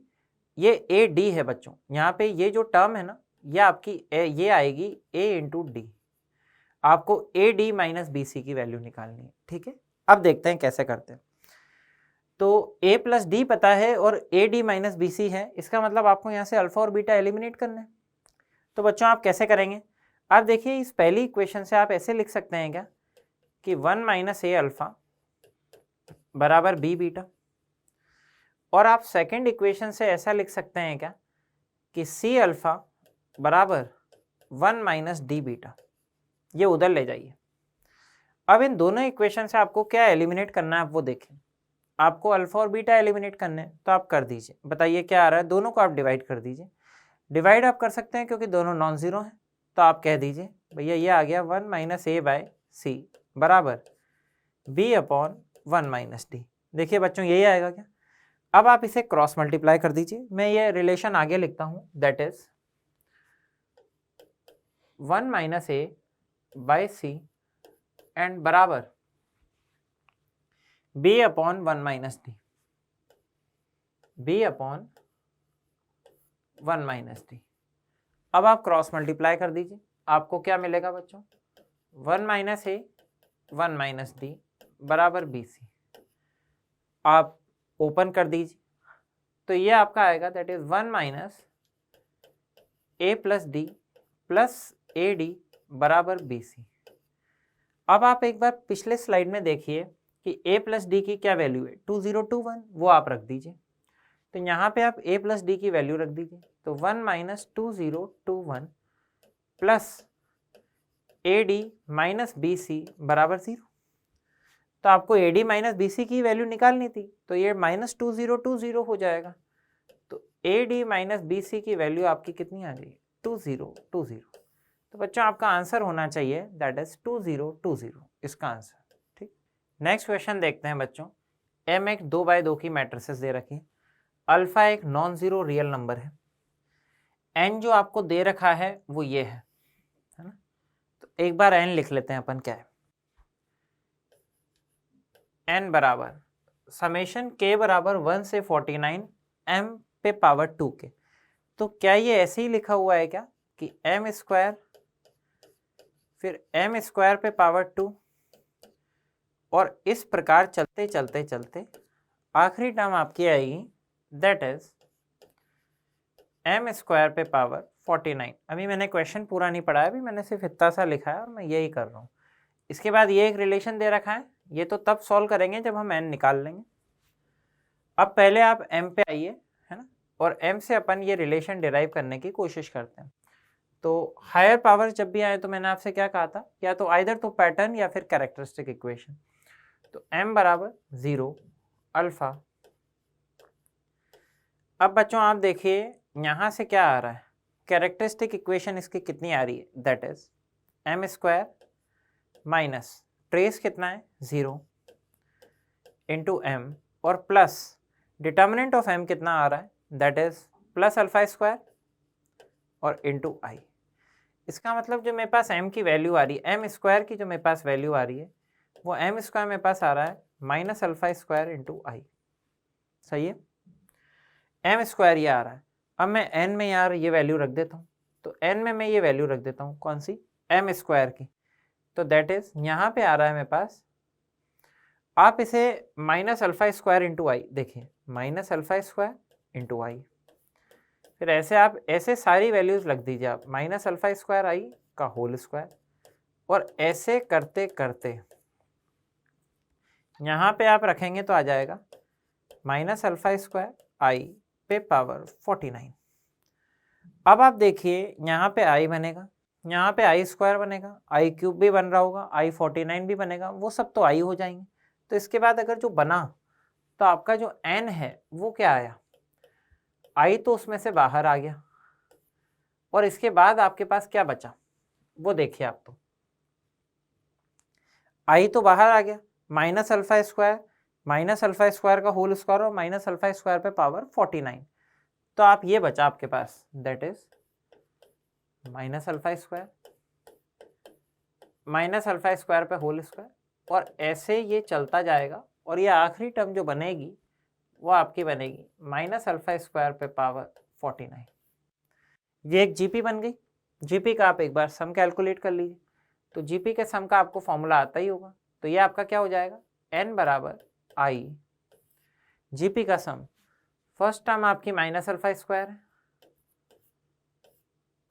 ये ए डी है बच्चों, यहाँ पे ये जो टर्म है ना ये आपकी ये आएगी a इंटू डी। आपको A D minus B C की वैल्यू निकालनी है। ठीक है, अब देखते हैं कैसे करते हैं। तो a प्लस डी पता है और A D minus B C है, इसका मतलब आपको यहाँ से अल्फा और बीटा एलिमिनेट करना है। तो बच्चों आप कैसे करेंगे, आप देखिए इस पहली इक्वेशन से आप ऐसे लिख सकते हैं क्या कि 1 माइनस ए अल्फा बराबर बी बीटा, और आप सेकेंड इक्वेशन से ऐसा लिख सकते हैं क्या कि सी अल्फा बराबर 1 माइनस डी बीटा। ये उधर ले जाइए। अब इन दोनों इक्वेशन से आपको क्या एलिमिनेट करना है आप वो देखें। आपको अल्फा और बीटा एलिमिनेट करने हैं तो आप कर दीजिए। बताइए क्या आ रहा है, दोनों को आप डिवाइड कर दीजिए। डिवाइड आप कर सकते हैं क्योंकि दोनों नॉन जीरो हैं, तो आप कह दीजिए भैया ये आ गया 1 माइनस ए बाय सी बराबर बी अपॉन 1 माइनस डी। देखिए बच्चों यही आएगा क्या। अब आप इसे क्रॉस मल्टीप्लाई कर दीजिए। मैं ये रिलेशन आगे लिखता हूँ, that is 1 minus A by C and बराबर B upon 1 minus D, B upon 1 minus D. अब आप क्रॉस मल्टीप्लाई कर दीजिए, आपको क्या मिलेगा बच्चों 1 माइनस ए 1 माइनस डी बराबर बी सी। आप ओपन कर दीजिए तो ये आपका आएगा that is 1 minus A plus D plus A D बराबर बी सी। अब आप एक बार पिछले स्लाइड में देखिए कि a प्लस डी की क्या वैल्यू है 2021, वो आप रख दीजिए। तो यहाँ पे आप a प्लस डी की वैल्यू रख दीजिए, तो 1 minus 2021 plus A D minus B C बराबर 0। तो आपको A D minus B C की वैल्यू निकालनी थी, तो ये माइनस 2020 हो जाएगा। तो A D minus B C की वैल्यू आपकी कितनी आ गई 2020। तो बच्चों आपका आंसर होना चाहिए दैट इज 2020, इसका आंसर। ठीक, नेक्स्ट क्वेश्चन देखते हैं बच्चों। m एक 2/2 की मैट्रिसेस दे रखी है, अल्फा एक नॉन जीरो रियल नंबर है, n जो आपको दे रखा है वो ये है ना। तो एक बार n लिख लेते हैं अपन, क्या है n बराबर समेशन k बराबर 1 से 49 m पे पावर 2 के। तो क्या ये ऐसे ही लिखा हुआ है क्या कि m स्क्वायर फिर m स्क्वायर पे पावर 2 और इस प्रकार चलते चलते चलते आखिरी टर्म आपकी आएगी दैट इज m स्क्वायर पे पावर 49। अभी मैंने क्वेश्चन पूरा नहीं पढ़ा है, अभी मैंने सिर्फ इतना सा लिखा है और मैं यही कर रहा हूँ। इसके बाद ये एक रिलेशन दे रखा है, ये तो तब सॉल्व करेंगे जब हम n निकाल लेंगे। अब पहले आप m पे आइए, है ना, और m से अपन ये रिलेशन डिराइव करने की कोशिश करते हैं। तो हायर पावर जब भी आए तो मैंने आपसे क्या कहा था, या तो आइदर तो पैटर्न या फिर कैरेक्टरिस्टिक इक्वेशन। तो m बराबर 0 अल्फा। अब बच्चों आप देखिए यहाँ से क्या आ रहा है, कैरेक्टरिस्टिक इक्वेशन इसकी कितनी आ रही है, that is m square minus trace कितना है 0 इंटू m और प्लस डिटर्मिनेंट ऑफ m कितना आ रहा है, that is plus alpha square और इंटू आई। इसका मतलब जो मेरे पास m की वैल्यू आ रही है, m स्क्वायर की जो मेरे पास वैल्यू आ रही है वो m स्क्वायर मेरे पास आ रहा है माइनस अल्फा स्क्वायर इंटू आई। सही है, m स्क्वायर ये आ रहा है। अब मैं n में यार ये वैल्यू रख देता हूँ, तो n में मैं ये वैल्यू रख देता हूँ, कौन सी, m स्क्वायर की। तो दैट इज यहाँ पे आ रहा है मेरे पास, आप इसे माइनस अल्फा स्क्वायर इंटू आई देखिए, माइनस अल्फा स्क्वायर इंटू आई। फिर ऐसे आप ऐसे सारी वैल्यूज रख दीजिए आप, माइनस अल्फा स्क्वायर आई का होल स्क्वायर, और ऐसे करते करते यहाँ पे आप रखेंगे तो आ जाएगा माइनस अल्फा स्क्वायर आई पे पावर 49। अब आप देखिए यहाँ पे आई बनेगा, यहाँ पे आई स्क्वायर बनेगा, आई क्यूब भी बन रहा होगा, आई 49 भी बनेगा, वो सब तो आई हो जाएंगे। तो इसके बाद अगर जो बना तो आपका जो n है वो क्या आया, आई तो उसमें से बाहर आ गया, और इसके बाद आपके पास क्या बचा वो देखिए आप, तो आई तो बाहर आ गया, माइनस अल्फा स्क्वायर का होल स्क्वायर और माइनस अल्फा स्क्वायर पे पावर 49। तो आप ये बचा आपके पास, that is minus alpha square पे होल स्क्वायर, और ऐसे ये चलता जाएगा, और ये आखिरी टर्म जो बनेगी वो आपकी बनेगी माइनस अल्फा स्क्वायर पे पावर 49। ये एक जीपी बन गई। जीपी का आप एक बार सम कैलकुलेट कर लीजिए, तो जीपी के सम का आपको फॉर्मूला आता ही होगा। तो ये आपका क्या हो जाएगा, n बराबर आई, जीपी का सम, फर्स्ट टर्म आपकी माइनस अल्फा स्क्वायर है,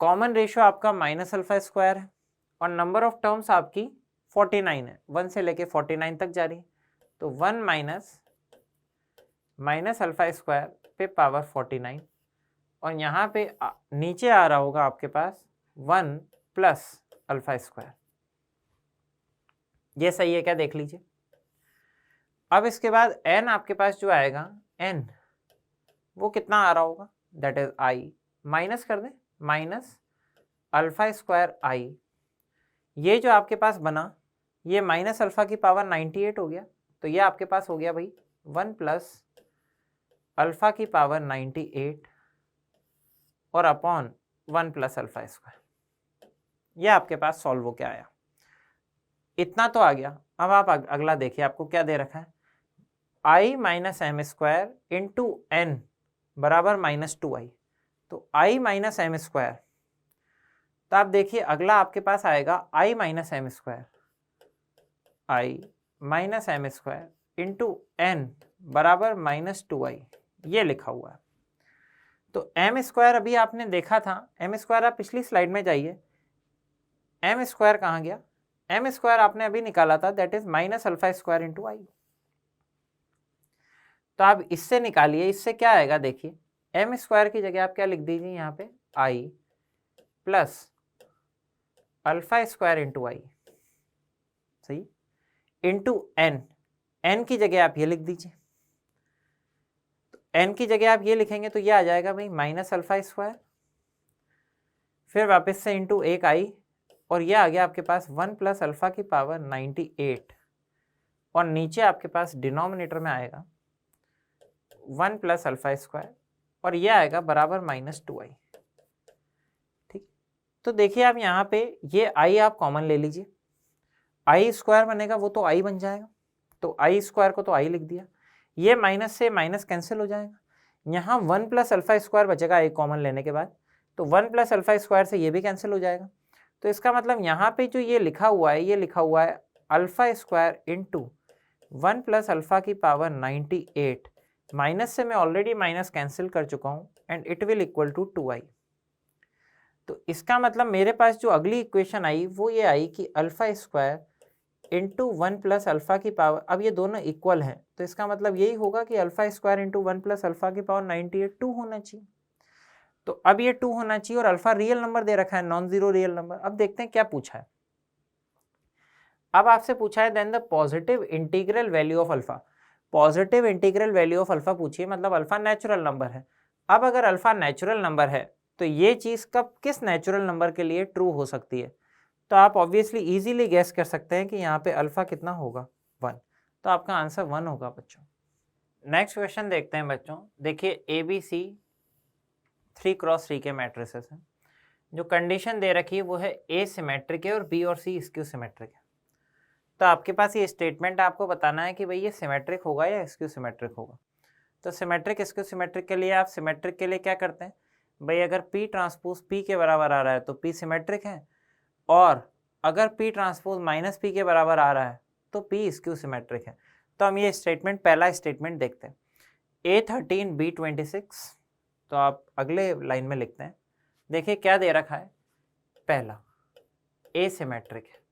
कॉमन रेशियो आपका माइनस अल्फा स्क्वायर है, और नंबर ऑफ टर्म्स आपकी 49 है, 1 से लेके 49 तक जा रही है। तो 1 माइनस अल्फा स्क्वायर पे पावर 49, और यहाँ पे नीचे आ रहा होगा आपके पास 1 प्लस अल्फा स्क्वायर। ये सही है क्या, देख लीजिए। अब इसके बाद n आपके पास जो आएगा, n वो कितना आ रहा होगा, दैट इज आई, माइनस कर दें माइनस अल्फा स्क्वायर आई। ये जो आपके पास बना ये माइनस अल्फा की पावर 98 हो गया, तो ये आपके पास हो गया भाई 1 प्लस अल्फा की पावर 98 और अपॉन 1 प्लस अल्फा स्क्वायर। ये आपके पास सॉल्व हो के आया, इतना तो आ गया। अब आप अगला देखिए, आपको क्या दे रखा है, I minus M square into N बराबर माइनस 2i। तो आई माइनस एम स्क्वायर, तो आप देखिए अगला आपके पास आएगा I minus M square, I minus M square into N बराबर माइनस 2i, ये लिखा हुआ है। तो एम स्क्वायर अभी आपने देखा था, एम स्क्वायर आप पिछली स्लाइड में जाइए, एम स्क्वायर कहाँ गया, एम स्क्वायर आपने अभी निकाला था, that is minus alpha square into I. तो आप इससे निकालिए, इससे क्या आएगा देखिए, एम स्क्वायर की जगह आप क्या लिख दीजिए यहाँ पे, आई प्लस अल्फा स्क्वायर इंटू आई, सही, इंटू एन, एन की जगह आप ये लिख दीजिए। तो एन की जगह आप ये लिखेंगे तो ये आ जाएगा भाई माइनस अल्फा स्क्वायर, फिर वापस से इंटू एक आई, और ये आ गया आपके पास 1 प्लस अल्फा की पावर 98, और नीचे आपके पास डिनोमिनेटर में आएगा 1 प्लस अल्फा स्क्वायर, और ये आएगा बराबर माइनस 2i। ठीक, तो देखिए आप यहाँ पे ये आई आप कॉमन ले लीजिए, आई स्क्वायर बनेगा वो तो आई बन जाएगा, तो आई स्क्वायर को तो आई लिख दिया, ये माइनस से माइनस कैंसिल हो जाएगा, यहाँ 1 प्लस अल्फा स्क्वायर बचेगा एक कॉमन लेने के बाद, तो 1 प्लस अल्फा स्क्वायर से ये भी कैंसिल हो जाएगा। तो इसका मतलब यहाँ पे जो ये लिखा हुआ है, ये लिखा हुआ है alpha square into 1 plus alpha की पावर 98, माइनस से मैं ऑलरेडी माइनस कैंसिल कर चुका हूँ, and it will equal to 2i। तो इसका मतलब मेरे पास जो अगली इक्वेशन आई वो ये आई कि alpha square into 1 plus alpha की पावर, अब ये दोनों इक्वल हैं, तो इसका मतलब यही होगा कि alpha square into 1 plus alpha की पावर 98 2 होना चाहिए। तो अब ये 2 होना चाहिए, और अल्फा रियल नंबर दे रखा है, नॉन जीरो रियल नंबर। अब देखते हैं क्या पूछा है। अब आपसे पूछा है then the positive integral value of alpha, positive integral value of alpha पूछिए, मतलब अल्फा नेचुरल नंबर है। अब अगर अल्फा नेचुरल नंबर है तो ये चीज कब किस नेचुरल नंबर के लिए ट्रू हो सकती है, तो आप ऑब्वियसली इजीली गेस कर सकते हैं कि यहाँ पे अल्फा कितना होगा 1, तो आपका आंसर 1 होगा बच्चों। नेक्स्ट क्वेश्चन देखते हैं बच्चों, देखिए ABC 3x3 के मैट्रिसेस हैं, जो कंडीशन दे रखी है वो है A सिमेट्रिक है और B और C स्क्यू सिमेट्रिक है। तो आपके पास ये स्टेटमेंट आपको बताना है कि भाई ये सिमेट्रिक होगा या स्क्यू सिमेट्रिक होगा। तो सिमेट्रिक स्क्यू सिमेट्रिक के लिए आप सिमेट्रिक के लिए क्या करते हैं भाई, अगर P ट्रांसपोज P के बराबर आ रहा है तो P सिमेट्रिक है, और अगर P ट्रांसपोज माइनस P के बराबर आ रहा है तो P स्क्यू सिमेट्रिक है। तो हम ये स्टेटमेंट, पहला स्टेटमेंट देखते हैं, A13 B26, तो आप अगले लाइन में लिखते हैं। देखिए क्या दे रखा है, पहला A सिमेट्रिक है,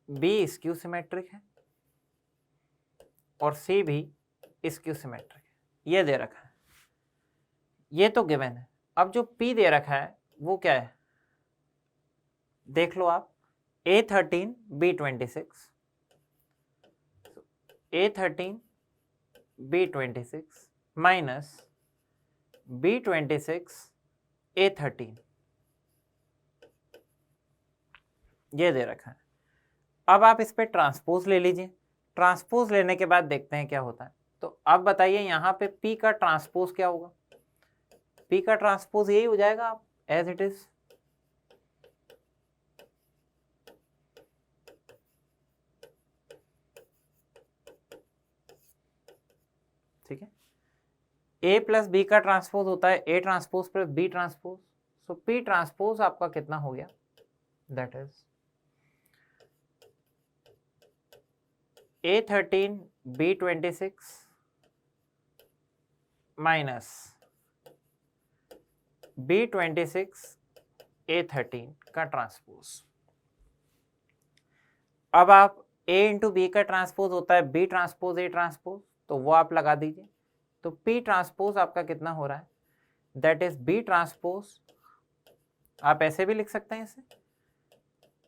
B स्क्यू सिमेट्रिक है और C भी स्क्यू सिमेट्रिक है, ये दे रखा है, ये तो गिवन है। अब जो P दे रखा है वो क्या है, देख लो आप, A13 B26, A13 B26 minus B26 A13, ये दे रखा है। अब आप इस पे ट्रांसपोज ले लीजिए, ट्रांसपोज लेने के बाद देखते हैं क्या होता है। तो अब बताइए यहाँ पे P का ट्रांसपोज क्या होगा, P का ट्रांसपोज यही हो जाएगा आप एज इट इज, ठीक है। A प्लस B का ट्रांसपोज होता है A transpose plus B transpose, so P transpose आपका कितना हो गया, that is A13 B26 minus B26 A13 का ट्रांसपोज। अब आप A इंटू बी का ट्रांसपोज होता है B ट्रांसपोज A ट्रांसपोज, तो वो आप लगा दीजिए। तो P ट्रांसपोज आपका कितना हो रहा है, दैट इज B ट्रांसपोज, आप ऐसे भी लिख सकते हैं इसे,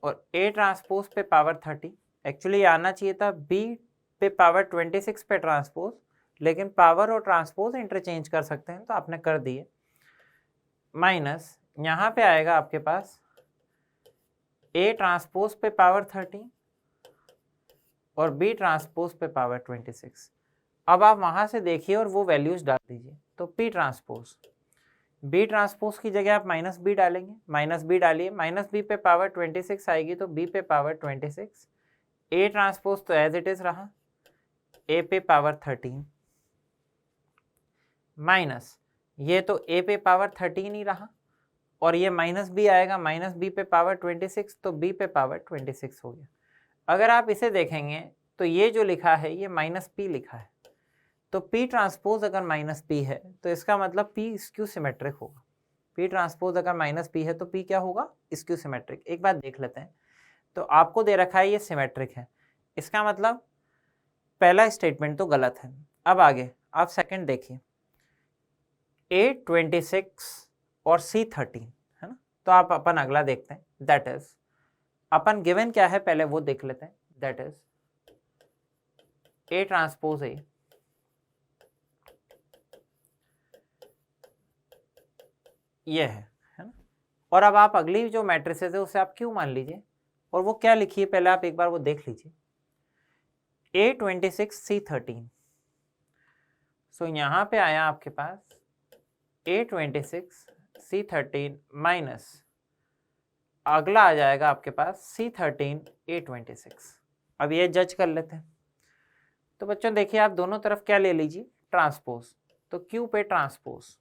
और A ट्रांसपोज पे पावर 30, एक्चुअली आना चाहिए था B पे पावर 26 पे ट्रांसपोज, लेकिन पावर और ट्रांसपोज इंटरचेंज कर सकते हैं तो आपने कर दिए, माइनस यहाँ पे आएगा आपके पास A ट्रांसपोज पे पावर 30 और B ट्रांसपोज पे पावर 26। अब आप वहाँ से देखिए और वो वैल्यूज डाल दीजिए, तो P ट्रांसपोज, B ट्रांसपोज की जगह आप माइनस B डालेंगे, माइनस B डालिए, माइनस B पे पावर 26 आएगी तो B पे पावर 26, A ट्रांसपोज तो एज इट इज रहा, A पे पावर 13 माइनस ये तो A पे पावर 13 ही रहा, और ये माइनस B आएगा, माइनस B पे पावर 26 तो B पे पावर 26 हो गया। अगर आप इसे देखेंगे तो ये जो लिखा है ये माइनस P लिखा है, तो P ट्रांसपोज अगर माइनस P है तो इसका मतलब P स्क्यू सिमेट्रिक होगा। P ट्रांसपोज अगर माइनस P है तो P क्या होगा, स्क्यू सिमेट्रिक। एक बात देख लेते हैं, तो आपको दे रखा है ये सिमेट्रिक है, इसका मतलब पहला स्टेटमेंट तो गलत है। अब आगे आप सेकंड देखिए, A26 और C13 है ना, तो आप अपन अगला देखते हैं, दैट इज अपन गिवन क्या है पहले वो देख लेते हैं, that is A transpose A ये है ना, और अब आप अगली जो मैट्रिसेस है उसे आप क्यों मान लीजिए, और वो क्या लिखिए पहले आप एक बार वो देख लीजिए, A26 C13, सो यहाँ पे आया आपके पास A26 C13 माइनस अगला आ जाएगा आपके पास C13 A26। अब ये जज कर लेते हैं, तो बच्चों देखिए आप दोनों तरफ क्या ले लीजिए, ट्रांसपोज, तो Q पे ट्रांसपोज,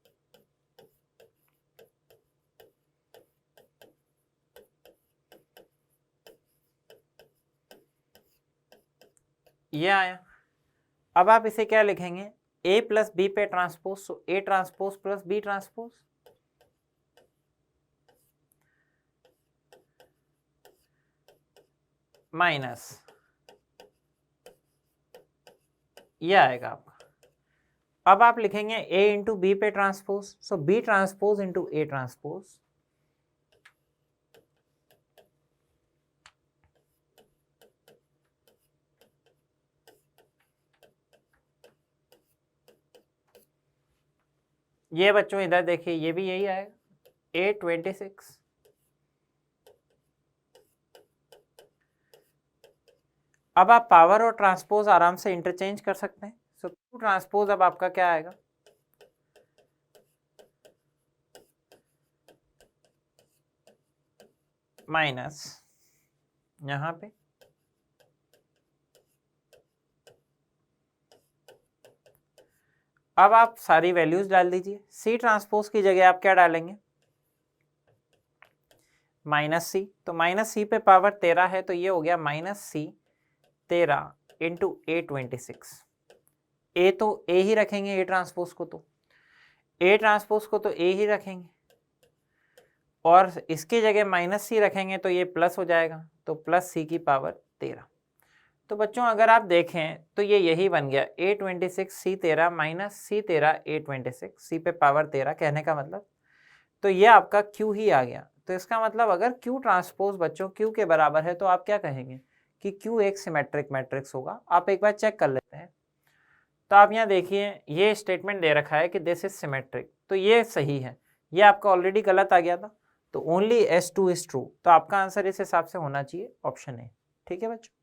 ये आया। अब आप इसे क्या लिखेंगे, A प्लस B पे transpose, so A transpose plus B transpose, minus ये आएगा आपका। अब आप लिखेंगे A इंटू बी पे transpose, so B transpose into A transpose, ये बच्चों इधर देखिए, ये भी यही आएगा A26। अब आप पावर और ट्रांसपोज आराम से इंटरचेंज कर सकते हैं। सो Q ट्रांसपोज अब आपका क्या आएगा, माइनस यहाँ पे अब आप सारी वैल्यूज डाल दीजिए। C ट्रांसपोज की जगह आप क्या डालेंगे, माइनस C। तो माइनस C पे पावर 13 है, तो ये हो गया माइनस C 13 इंटू A26। ए तो ए ही रखेंगे, ए ट्रांसपोज को तो ए ट्रांसपोज को तो ए ही रखेंगे, और इसकी जगह माइनस सी रखेंगे तो ये प्लस हो जाएगा, तो प्लस सी की पावर 13। तो बच्चों अगर आप देखें तो ये यही बन गया A26 C13 minus C13 A26, सी पे पावर 13 कहने का मतलब, तो ये आपका Q ही आ गया। तो इसका मतलब अगर Q ट्रांसपोज बच्चों Q के बराबर है तो आप क्या कहेंगे कि Q एक सिमेट्रिक मैट्रिक्स होगा। आप एक बार चेक कर लेते हैं। तो आप यहाँ देखिए, ये स्टेटमेंट दे रखा है कि दिस इज सिमेट्रिक, तो ये सही है। ये आपका ऑलरेडी गलत आ गया था, तो ओनली S2 इज ट्रू। तो आपका आंसर इस हिसाब से होना चाहिए ऑप्शन ए। ठीक है बच्चों।